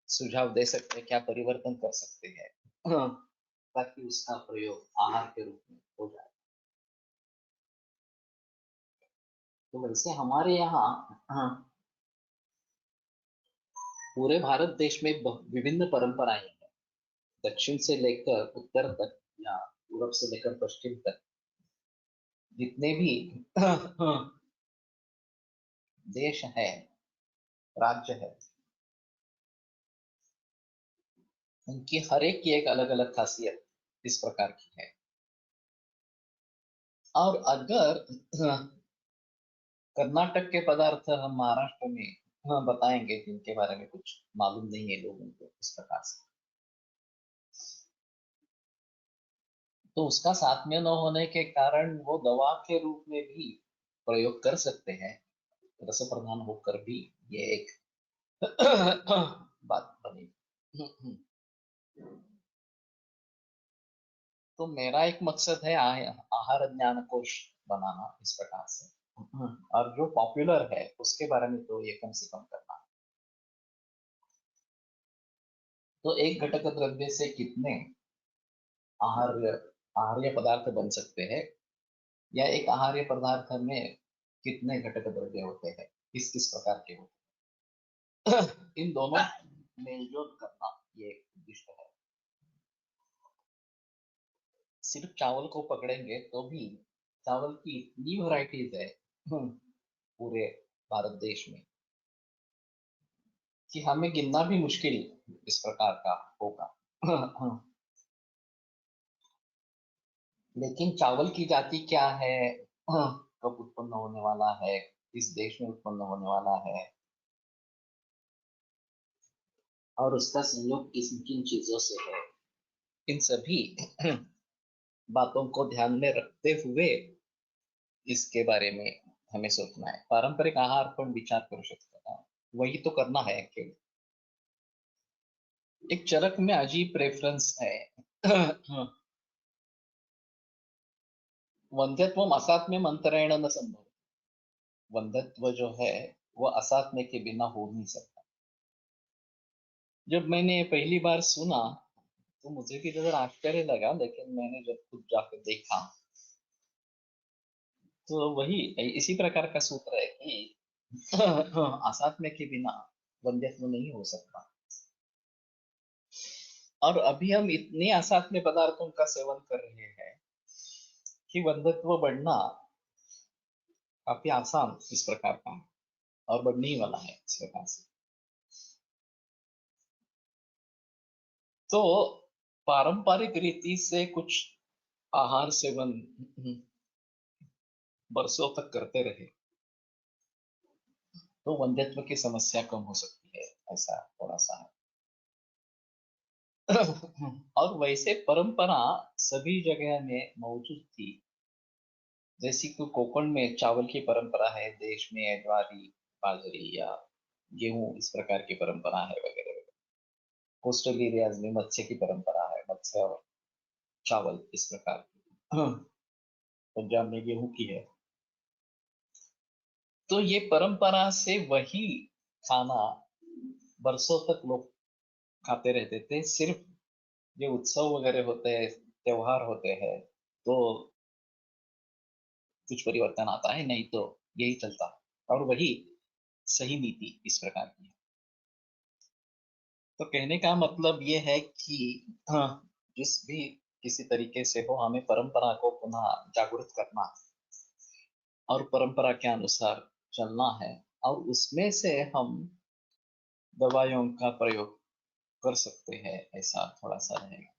सुझाव दे सकते हैं, क्या परिवर्तन कर सकते हैं, ताकि उसका प्रयोग आहार के रूप में हो जाए। तो वैसे हमारे यहाँ पूरे भारत देश में विभिन्न परंपराएं हैं। दक्षिण से लेकर उत्तर तक, या पूरब से लेकर पश्चिम तक, जितने भी देश है, राज्य है, उनकी हर एक की एक अलग अलग खासियत इस प्रकार की है। और अगर कर्नाटक के पदार्थ हम महाराष्ट्र में बताएंगे जिनके बारे में कुछ मालूम नहीं है लोगों को इस प्रकार से, तो उसका साथम्य न होने के कारण वो दवा के रूप में भी प्रयोग कर सकते हैं, रस प्रधान होकर भी। ये एक बात बनी। तो मेरा एक मकसद है आहार ज्ञान कोश बनाना इस प्रकार से, और जो पॉपुलर है उसके बारे में तो ये कम से कम करना। तो एक घटक द्रव्य से कितने आहार आहार्य पदार्थ बन सकते हैं, या एक आहार्य पदार्थ में कितने घटक द्रव्य होते हैं, किस किस प्रकार के होते हैं, इन दोनों मेलजोल करना ये एक उद्दिष्ट है। सिर्फ चावल को पकड़ेंगे तो भी चावल की इतनी वैरायटीज है पूरे भारत देश में कि हमें गिनना भी मुश्किल इस प्रकार का होगा। लेकिन चावल की जाति क्या है, कब उत्पन्न होने वाला है, किस देश में उत्पन्न होने वाला है, और उसका संयोग किन किन चीजों से है, इन सभी बातों को ध्यान में रखते हुए इसके बारे में हमें सोचना है। पारंपरिक आहार पर विचार करू शकता है, वही तो करना है एक्चुअली। एक चरक में अजीब प्रेफरेंस है। वंध्यत्व असात्म्य मंत्रेण न संभव। वंध्यत्व जो है वो असात्म्य के बिना हो नहीं सकता। जब मैंने पहली बार सुना तो मुझे भी जरा आश्चर्य लगा, लेकिन मैंने जब खुद जाकर देखा तो वही इसी प्रकार का सूत्र है कि आसात्म्य के बिना वंध्यत्व नहीं हो सकता। और अभी हम इतने असात्म्य पदार्थों का सेवन कर रहे हैं कि वंध्यत्व बढ़ना काफी आसान इस प्रकार का है और बढ़ने ही वाला है इस प्रकार से। तो पारंपरिक रीति से कुछ आहार सेवन बरसों तक करते रहे तो वंध्यत्व की समस्या कम हो सकती है, ऐसा थोड़ा सा है। और वैसे परंपरा सभी जगह में मौजूद थी। जैसे कि कोकण में चावल की परंपरा है, देश में ज्वारी बाजरी या गेहूं इस प्रकार की परंपरा है वगैरह वगैरह। कोस्टल एरियाज में मत्स्य की परंपरा है, मत्स्य और चावल इस प्रकार की। पंजाब में गेहूं की है। तो ये परंपरा से वही खाना बरसों तक लोग खाते रहते थे। सिर्फ ये उत्सव वगैरह होते हैं, त्योहार होते हैं, तो कुछ परिवर्तन आता है, नहीं तो यही चलता है। और वही सही नीति इस प्रकार की है। तो कहने का मतलब ये है कि हाँ, जिस भी किसी तरीके से हो हमें परंपरा को पुनः जागृत करना और परंपरा के अनुसार चलना है। और उसमें से हम दवाइयों का प्रयोग कर सकते हैं, ऐसा थोड़ा सा रहेगा।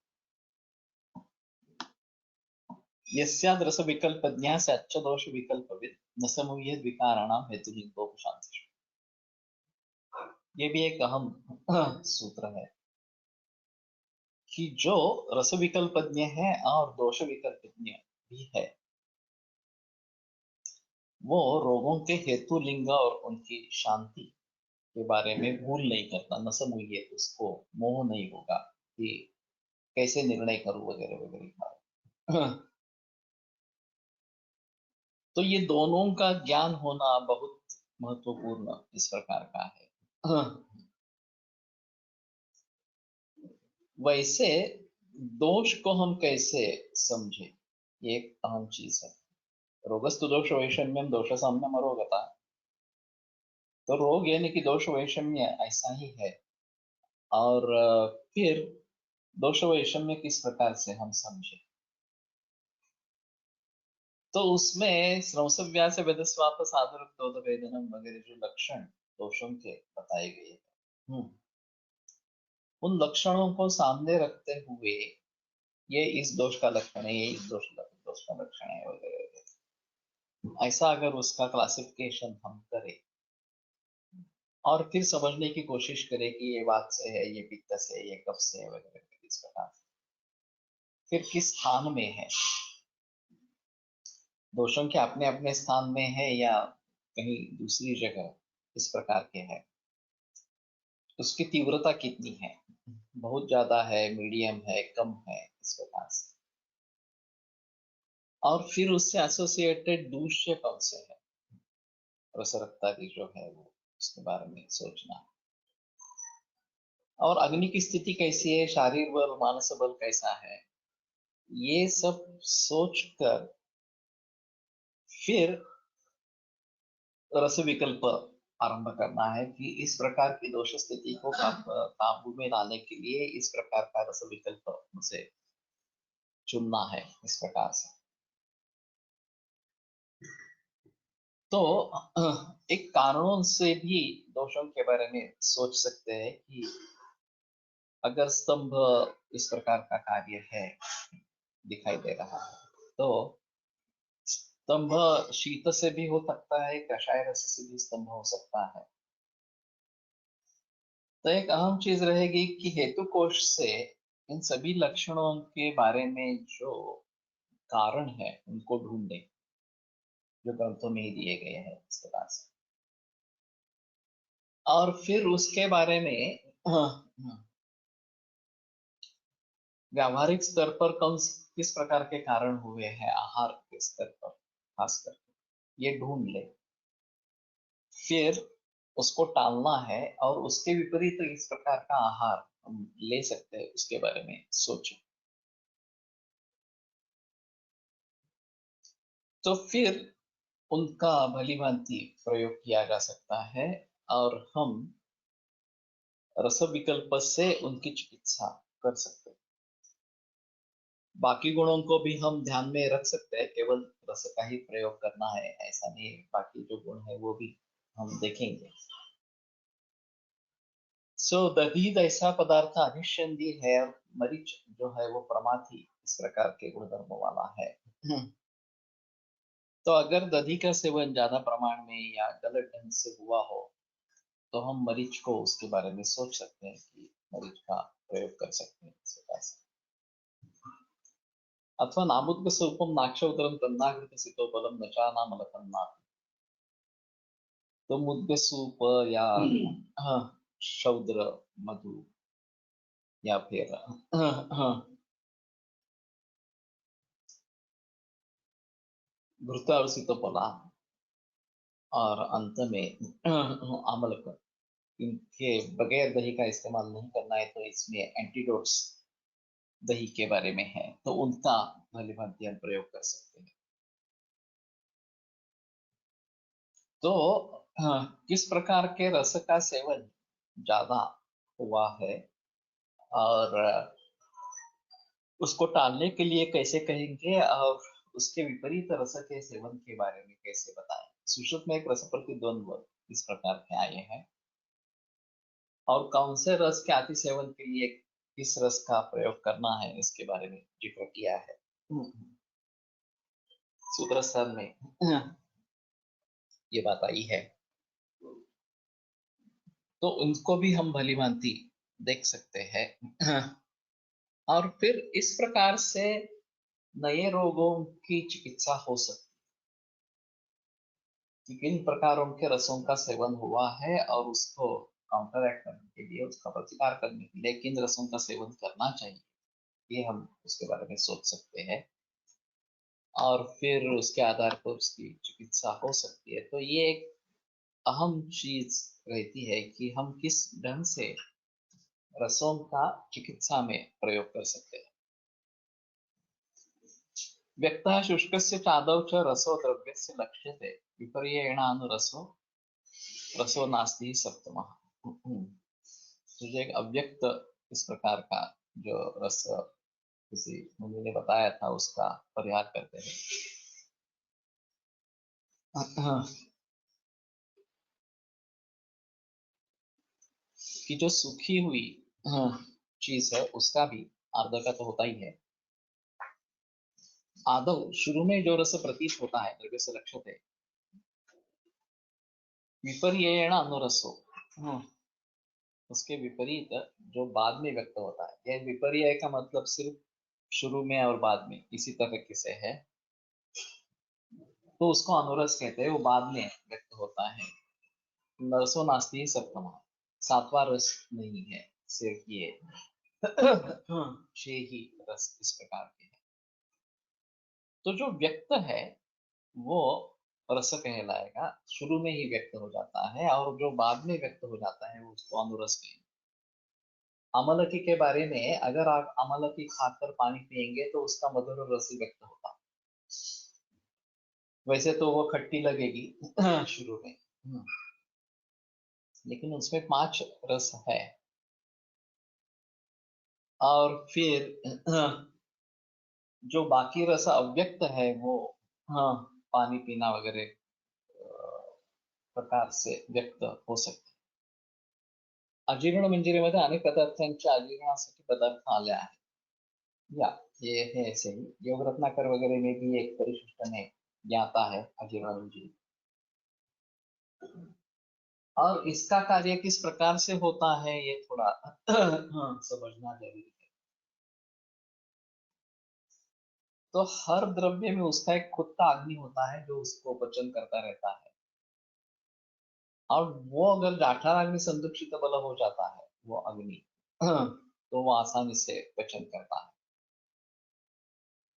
यस्याद् रस विकल्पज्ञः सच्च दोष विकल्पविद न समूह्येद विकाराणां हेतुलिंगोपशांति। ये भी एक अहम सूत्र है कि जो रस विकल्पज्ञ है और दोष विकल्पज्ञ भी है, वो रोगों के हेतु लिंग और उनकी शांति के बारे में भूल नहीं करता। न समूह्येद, उसको मोह नहीं होगा कि कैसे निर्णय करूं वगैरह वगैरह। तो ये दोनों का ज्ञान होना बहुत महत्वपूर्ण इस प्रकार का है। वैसे दोष को हम कैसे समझे, ये एक अहम चीज है। रोगस्तु दोष वैषम्यम दोष साम्यम अरोगता। तो रोग यानी कि दोष वैषम्य ऐसा ही है। और फिर दोष वैषम्य किस प्रकार से हम समझे, तो उसमें स्रवसव्यास वेदस्वाप साधुरुक्तोद वेदनम वगैरह जो लक्षण दोषों के बताए गए हैं, उन लक्षणों को सामने रखते हुए ये इस दोष का लक्षण है, ये इस दोष का लक्षण है वगैरह वगैरह। ऐसा अगर उसका क्लासिफिकेशन हम करें और फिर समझने की कोशिश करें कि ये वात से है, ये पित्त से है, ये कफ से है वगैरह इस प्रकार, फिर किस स्थान में है, दोषों के अपने अपने स्थान में है या कहीं दूसरी जगह इस प्रकार के है, उसकी तीव्रता कितनी है, बहुत ज्यादा है, मीडियम है, कम है, इस प्रकार से। और फिर उससे एसोसिएटेड दूष्य कौन से है, रसरक्ता की जो है वो, उसके बारे में सोचना। और अग्नि की स्थिति कैसी है, शारीर बल मानस बल कैसा है, ये सब सोचकर फिर रस विकल्प आरंभ करना है कि इस प्रकार की दोष स्थिति को काबू में लाने के लिए इस प्रकार का रस विकल्प मुझे चुनना है, इस प्रकार से। तो एक कारणों से भी दोषों के बारे में सोच सकते हैं कि अगर स्तंभ इस प्रकार का कार्य है, दिखाई दे रहा है, तो स्तंभ शीत से भी हो सकता है, कषाय रस से भी स्तंभ हो सकता है। तो एक अहम चीज रहेगी कि हेतु कोश से इन सभी लक्षणों के बारे में जो कारण है उनको ढूंढने, जो ग्रंथों में ही दिए गए हैं इस प्रकार से। और फिर उसके बारे में व्यावहारिक स्तर पर किस प्रकार के कारण हुए हैं आहार के स्तर पर खास करके, ये ढूंढ ले। फिर उसको टालना है और उसके विपरीत इस प्रकार का आहार हम ले सकते हैं, उसके बारे में सोचें। तो फिर उनका भलीभांति प्रयोग किया जा सकता है और हम रस विकल्प से उनकी चिकित्सा कर सकते हैं। बाकी गुणों को भी हम ध्यान में रख सकते हैं, केवल रस का ही प्रयोग करना है ऐसा नहीं, बाकी जो गुण है वो भी हम देखेंगे। दही ऐसा पदार्थ अनिश्चंदी है और मरीच जो है वो प्रमाथी इस प्रकार के गुणधर्म वाला है। तो अगर दही का सेवन ज्यादा प्रमाण में या गलत ढंग से हुआ हो तो हम मरीच को उसके बारे में सोच सकते हैं कि मरीच का प्रयोग कर सकते हैं इस प्रकार से। अथवा नामुद्ग स्वल्पम नाक्षोदरम तन्नाकृतसितो बलम नचानामलकन्नाथ। तो मुद्ग सूप या हाँ, शौद्र मधु या फिर घृतासितोपला और अंत में आमलक, इनके बगैर दही का इस्तेमाल नहीं करना है। तो इसमें एंटीडोट्स दही के बारे में है, तो उनका भलीभांति हम प्रयोग कर सकते हैं। तो किस प्रकार के रस का सेवन ज्यादा हुआ है और उसको टालने के लिए कैसे कहेंगे और उसके विपरीत रस के सेवन के बारे में कैसे बताएं। सुश्रुत में एक रस प्रतिद्वंद्व इस प्रकार के आए हैं और कौन से रस के अति सेवन के लिए किस रस का प्रयोग करना है इसके बारे में जिक्र किया है सूत्र सर में ये बात आई है। तो उनको भी हम भलीभांति देख सकते हैं और फिर इस प्रकार से नए रोगों की चिकित्सा हो सकती है कि किन प्रकारों के रसों का सेवन हुआ है और उसको काउंटर एक्ट करने के लिए, उसका प्रतिकार करने के लिए किन रसों का सेवन करना चाहिए, ये हम उसके बारे में सोच सकते हैं और फिर उसके आधार पर उसकी चिकित्सा हो सकती है। तो ये एक अहम चीज रहती है कि हम किस ढंग से रसों का चिकित्सा में प्रयोग कर सकते हैं। व्यक्तः शुष्कस्य चादौ च रसो द्रव्यस्य लक्ष्यते विपर्ययेणानुरसो रसो नास्ति सप्तमः। तो जो एक अव्यक्त इस प्रकार का जो रस किसी मुनि ने बताया था उसका परिहार करते हैं। कि जो सूखी हुई चीज है उसका भी आर्द्र का तो होता ही है। आदौ शुरू में जो रस प्रतीत होता है द्रव्य से लक्ष्यते विपर्ययेण अनुरसो, उसके विपरीत जो बाद में व्यक्त होता है। यह विपर्यय का मतलब सिर्फ शुरू में और बाद में इसी तरीके से है, तो उसको अनुरस कहते हैं, वो बाद में व्यक्त होता है। नरसो नास्ति सप्तमा, सातवां रस नहीं है, सिर्फ ये 6 ही रस इस प्रकार के हैं। तो जो व्यक्त है वो रस कहलाएगा, शुरू में ही व्यक्त हो जाता है और जो बाद में व्यक्त हो जाता है वो उसको अनुरस कहेंगे। अमलकी के बारे में, अगर आप अमलकी खाकर पानी पिएंगे तो उसका मधुर रस व्यक्त होता है। वैसे तो वो खट्टी लगेगी शुरू में, लेकिन उसमें 5 रस है और फिर जो बाकी रस अव्यक्त है वो पानी पीना वगैरह प्रकार से व्यक्त हो सकते हैं। अजीर्ण मंजिरीमध्ये अनेक पदार्थांच्या अजीर्णासाठी पदार्थ आले आहेत। या ये है ऐसे ही, योग रत्नाकर वगैरह में भी एक परिशिष्ट ने ज्ञाता है अजीर्ण मंजिरी। और इसका कार्य किस प्रकार से होता है ये थोड़ा समझना जरूरी है। तो हर द्रव्य में उसका एक खुद का अग्नि होता है जो उसको पचन करता रहता है और वो अगर जाठराग्नि संदुक्षित बल हो जाता है वो अग्नि तो वो आसानी से पचन करता है।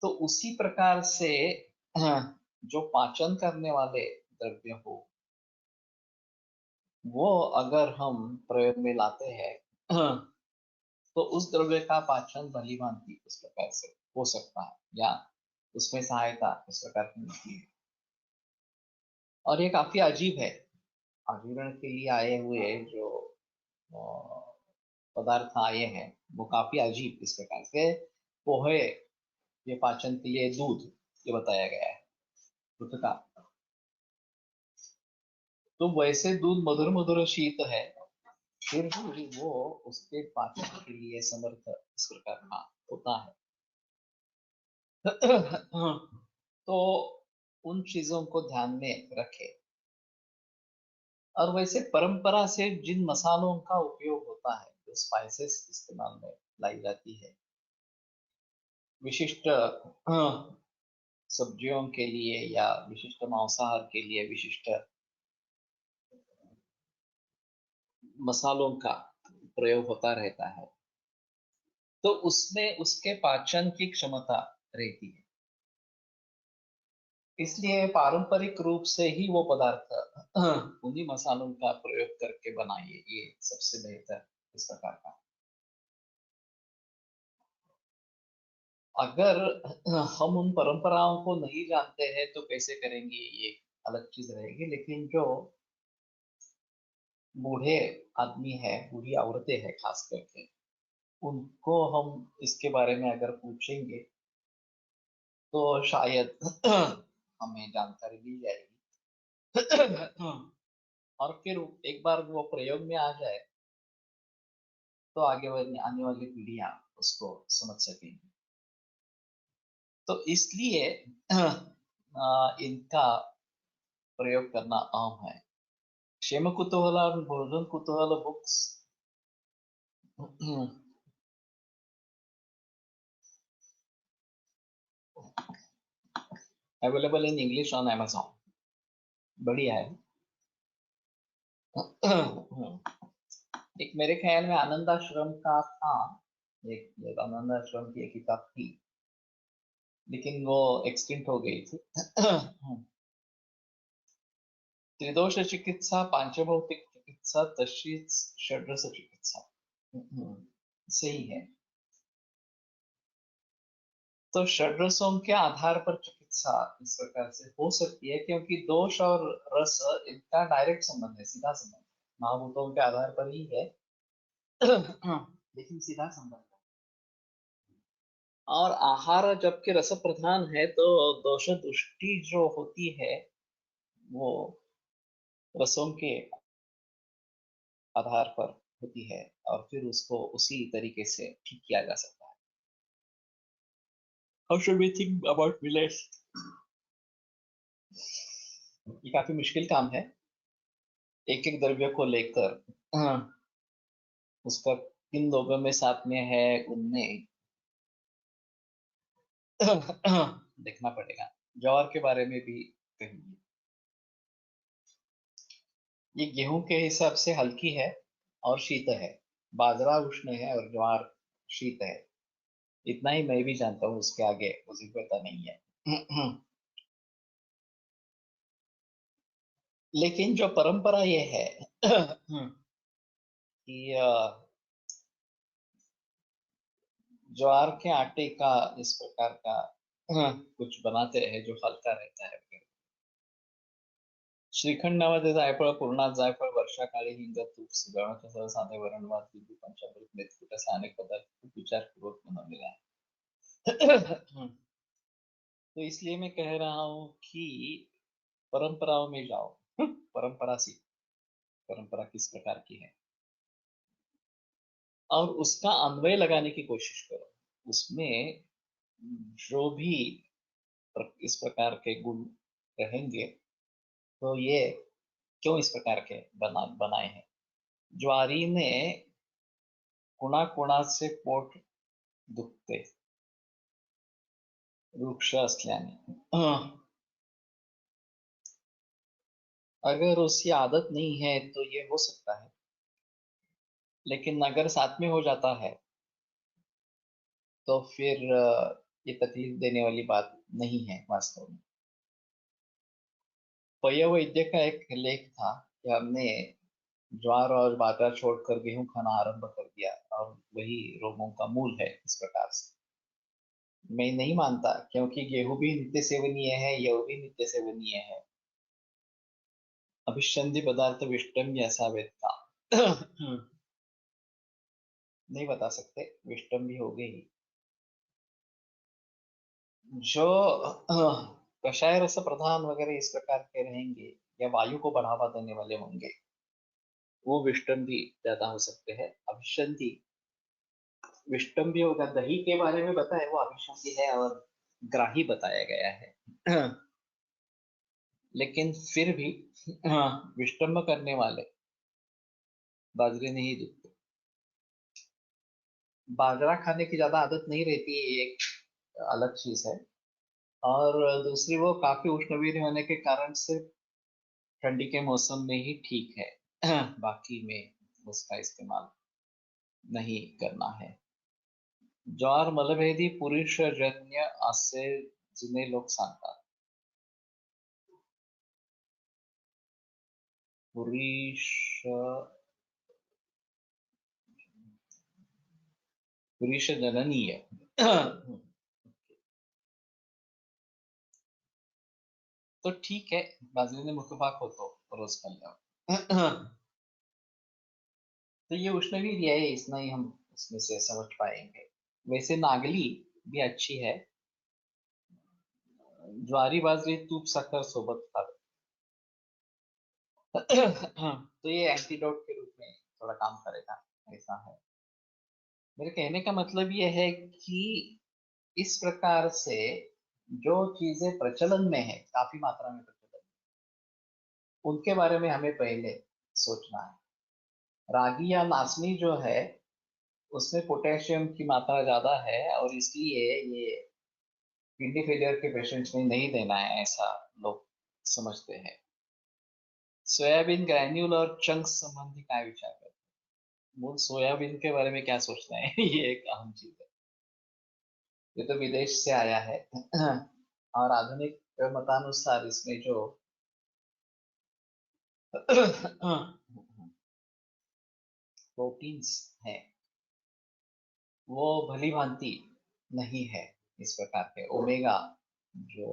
तो उसी प्रकार से जो पाचन करने वाले द्रव्य हो वो अगर हम प्रयोग में लाते हैं तो उस द्रव्य का पाचन भली भांति इस प्रकार से हो सकता है या उसमें सहायता इस प्रकार की मिलती है। और ये काफी अजीब है। आजीवन के लिए आए हुए जो अ, पदार्थ आए हैं वो काफी अजीब इस प्रकार से। पोहे, ये पाचन के लिए दूध, ये बताया गया है, दूध का। तो वैसे दूध मधुर मधुर शीत है, फिर भी वो उसके पाचन के लिए समर्थ इस प्रकार का होता है। तो उन चीजों को ध्यान में रखें। और वैसे परंपरा से जिन मसालों का उपयोग होता है, जो स्पाइसेस इस्तेमाल में लाई जाती है, विशिष्ट सब्जियों के लिए या विशिष्ट मांसाहार के लिए विशिष्ट मसालों का प्रयोग होता रहता है, तो उसमें उसके पाचन की क्षमता रहती है। इसलिए पारंपरिक रूप से ही वो पदार्थ उन्हीं मसालों का प्रयोग करके बनाइए, ये सबसे बेहतर इस प्रकार का। अगर हम उन परंपराओं को नहीं जानते हैं तो कैसे करेंगे, ये अलग चीज रहेगी। लेकिन जो बूढ़े आदमी है, बूढ़ी औरतें हैं खास करके, उनको हम इसके बारे में अगर पूछेंगे तो शायद हमें जानकारी मिल जाएगी। और फिर एक बार वो प्रयोग में आ जाए तो आगे आने वाली पीढ़ियां उसको समझ सकेंगी। तो इसलिए इनका प्रयोग करना आम है। क्षेम कुतूहल और भोजन कुतूहल books available in English on Amazon। बढ़िया है। एक मेरे ख्याल में आनंदाश्रम का था, एक आनंदाश्रम की एक किताब थी, लेकिन वो एक्सटिंक्ट हो गई थी। त्रिदोष चिकित्सा, पांचभौतिक चिकित्सा, तशीच षड्रस चिकित्सा। सही है। तो षड्रसों के आधार पर चिकित्सा इस प्रकार से हो सकती है, क्योंकि दोष और रस इनका डायरेक्ट संबंध है, सीधा संबंध है, महाभूतों के आधार पर ही है। लेकिन सीधा संबंध है। और आहार जबकि रस प्रधान है तो दोष दृष्टि जो होती है वो रसों के आधार पर होती है, और फिर उसको उसी तरीके से ठीक किया जा सकता है। How should we think about millets? ये काफी मुश्किल काम है। एक एक द्रव्य को लेकर उसका किन लोगों में साथ में है, उनमें देखना पड़ेगा। ज्वार के बारे में भी कहिए। ये गेहूं के हिसाब से हल्की है और शीत है। बाजरा उष्ण है और ज्वार शीत है। इतना ही मैं भी जानता हूँ, उसके आगे मुझे पता नहीं है। लेकिन जो परंपरा ये है कि ज्वार के आटे का इस प्रकार का कुछ बनाते हैं जो हल्का रहता है। श्रीखंड नावाचे जायफळ, पूर्णात जायफळ, वर्षाकाळी हिंग, तूप, सुगवणासह साधे वरणभात, विधी, पंचामृत, मेथकूट असे अनेक पदार्थ खूप विचारपूर्वक बनवलेले आहेत। तो इसलिए मैं कह रहा हूँ कि परंपराओं में जाओ। परंपरा सी, परंपरा किस प्रकार की है, और उसका अन्वय लगाने की कोशिश करो। उसमें जो भी इस प्रकार के गुण रहेंगे, तो ये क्यों इस प्रकार के बनाए हैं। ज्वारी में कुणा कुणा से पोट दुखते, वृक्ष असल्याने। अगर उसकी आदत नहीं है तो ये हो सकता है, लेकिन अगर साथ में हो जाता है तो फिर ये तकलीफ देने वाली बात नहीं है वास्तव में। पयवैद्य का एक लेख था कि हमने ज्वार और बाजरा छोड़कर गेहूं खाना आरंभ कर दिया और वही रोगों का मूल है इस प्रकार से। मैं नहीं मानता, क्योंकि गेहूं भी नित्य सेवनीय है, यह भी नित्य सेवनीय है। अभिसंधि पदार्थ विष्टम ऐसा वेद था। नहीं बता सकते, विष्टम भी हो गई। जो कषाय रस प्रधान वगैरह इस प्रकार के रहेंगे या वायु को बढ़ावा देने वाले होंगे, वो विष्टम भी ज्यादा हो सकते हैं। अभिसंधि विष्टम भी होगा। दही के बारे में बताया वो अभिसंधि है और ग्राही बताया गया है। लेकिन फिर भी विष्टम्भ करने वाले बाजरे नहीं दिखते। बाजरा खाने की ज्यादा आदत नहीं रहती है, ये एक अलग चीज है। और दूसरी, वो काफी उष्णवीर्य होने के कारण से ठंडी के मौसम में ही ठीक है। बाकी में उसका इस्तेमाल नहीं करना है। ज्वार मलभेदी पुरुषजन्य असे जुने लोक सांगतात। पुरुष पुरुष जननीय। तो ठीक है, बाजरीने मुख्य भाग होतो रोज खाल्ल्यावर। तो ये उष्णवीर्य है, इतना ही हम इसमें से समझ पाएंगे। वैसे नागली भी अच्छी है। ज्वारी बाजरी तूप साखर सोबत खावे। तो ये एंटीडोट के रूप में थोड़ा काम करेगा, ऐसा है। मेरे कहने का मतलब ये है कि इस प्रकार से जो चीजें प्रचलन में है, काफी मात्रा में प्रचलन, उनके बारे में हमें पहले सोचना है। रागी या नाचनी जो है, उसमें पोटेशियम की मात्रा ज्यादा है और इसलिए ये किडनी फेलियर के पेशेंट्स में नहीं देना है, ऐसा लोग समझते हैं। सोयाबीन ग्रैन्यूल और चंक्स संबंधी क्या विचार करते हैं? मूल सोयाबीन के बारे में क्या सोचना है? ये एक अहम चीज है। ये तो विदेश से आया है। और आधुनिक मतानुसार इसमें जो प्रोटीन्स हैं, वो भली भांति नहीं है। इस प्रकार के ओमेगा जो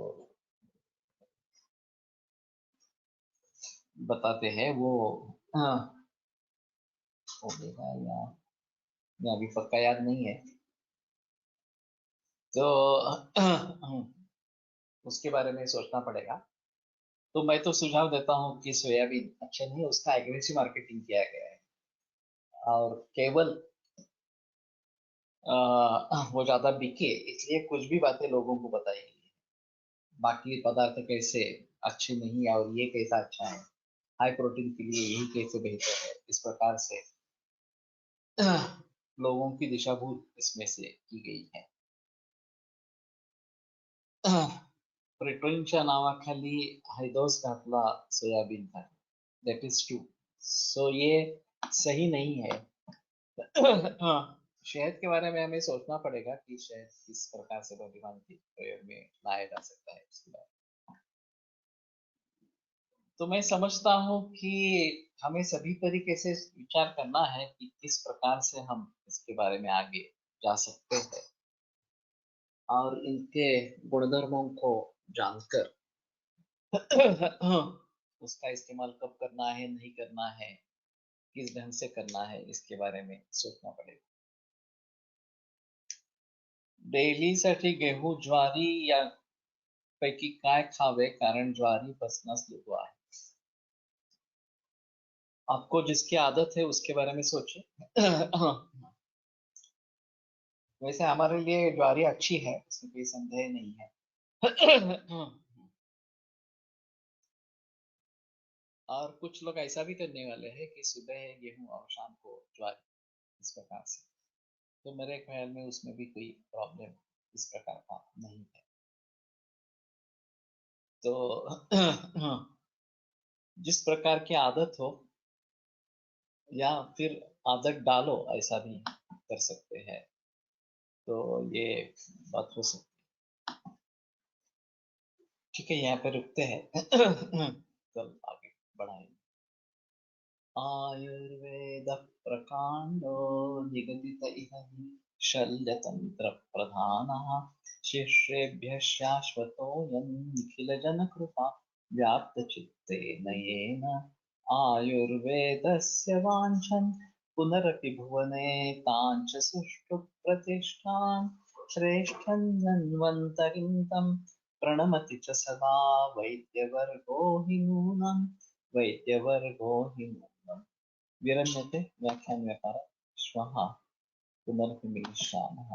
बताते हैं वो, ओमेगा या अभी पक्का याद नहीं है। तो उसके बारे में सोचना पड़ेगा। तो मैं तो सुझाव देता हूँ कि सोयाबीन अच्छा नहीं, उसका एग्रेसिव मार्केटिंग किया गया है और केवल वो ज्यादा बिके इसलिए कुछ भी बातें लोगों को बताई गई है। बाकी पदार्थ कैसे अच्छे नहीं है और ये कैसा अच्छा है, हाई प्रोटीन के लिए यही कैसे बेहतर है, इस प्रकार से लोगों की दिशाभूल इसमें से की गई है। प्रोटीनच्या नावाखाली हैदोस घातला सोयाबीन था, दैट इज ट्रू। सो ये सही नहीं है। शहद के बारे में हमें सोचना पड़ेगा कि शहद किस प्रकार से बुद्धिमानी प्रयोग में लाया जा सकता है इसके बारे में। तो मैं समझता हूँ कि हमें सभी तरीके से विचार करना है कि किस प्रकार से हम इसके बारे में आगे जा सकते हैं और इनके गुणधर्मों को जानकर उसका इस्तेमाल कब करना है, नहीं करना है, किस ढंग से करना है, इसके बारे में सोचना पड़ेगा। डेलीसाठी गेहूं ज्वारी या पैकी काय खावे, कारण ज्वारी पचनास लघु आहे। आपको जिसकी आदत है उसके बारे में सोचिए। वैसे हमारे लिए ज्वारी अच्छी है, इसमें कोई संदेह नहीं है। और कुछ लोग ऐसा भी करने वाले हैं कि सुबह है गेहूं और शाम को ज्वारी, इस प्रकार से। तो मेरे ख्याल में उसमें भी कोई प्रॉब्लम इस प्रकार का नहीं है। तो जिस प्रकार की आदत हो या फिर आदत डालो, ऐसा भी कर सकते हैं। तो ये बात हो सकती है। ठीक है, यहाँ पे रुकते हैं। कल आगे बढ़ाएंगे। आयुर्वेदः प्रकाण्डो निगदित इह हि शल्यतन्त्रप्रधानः शिष्येभ्यः शाश्वतोऽयं निखिलजनकृपा व्याप्तचित्तेन येन आयुर्वेदस्य वाञ्छन् पुनरपि भुवने ताञ्च सुष्ठु प्रतिष्ठान् श्रेष्ठं धन्वन्तरिं तं प्रणमति च सदा वैद्यवर्गो हि नूनम् वैद्यवर्गो हि नूनम् विरम्यते व्याख्यानव्यापारः श्वः पुनर्मिलिष्यामः।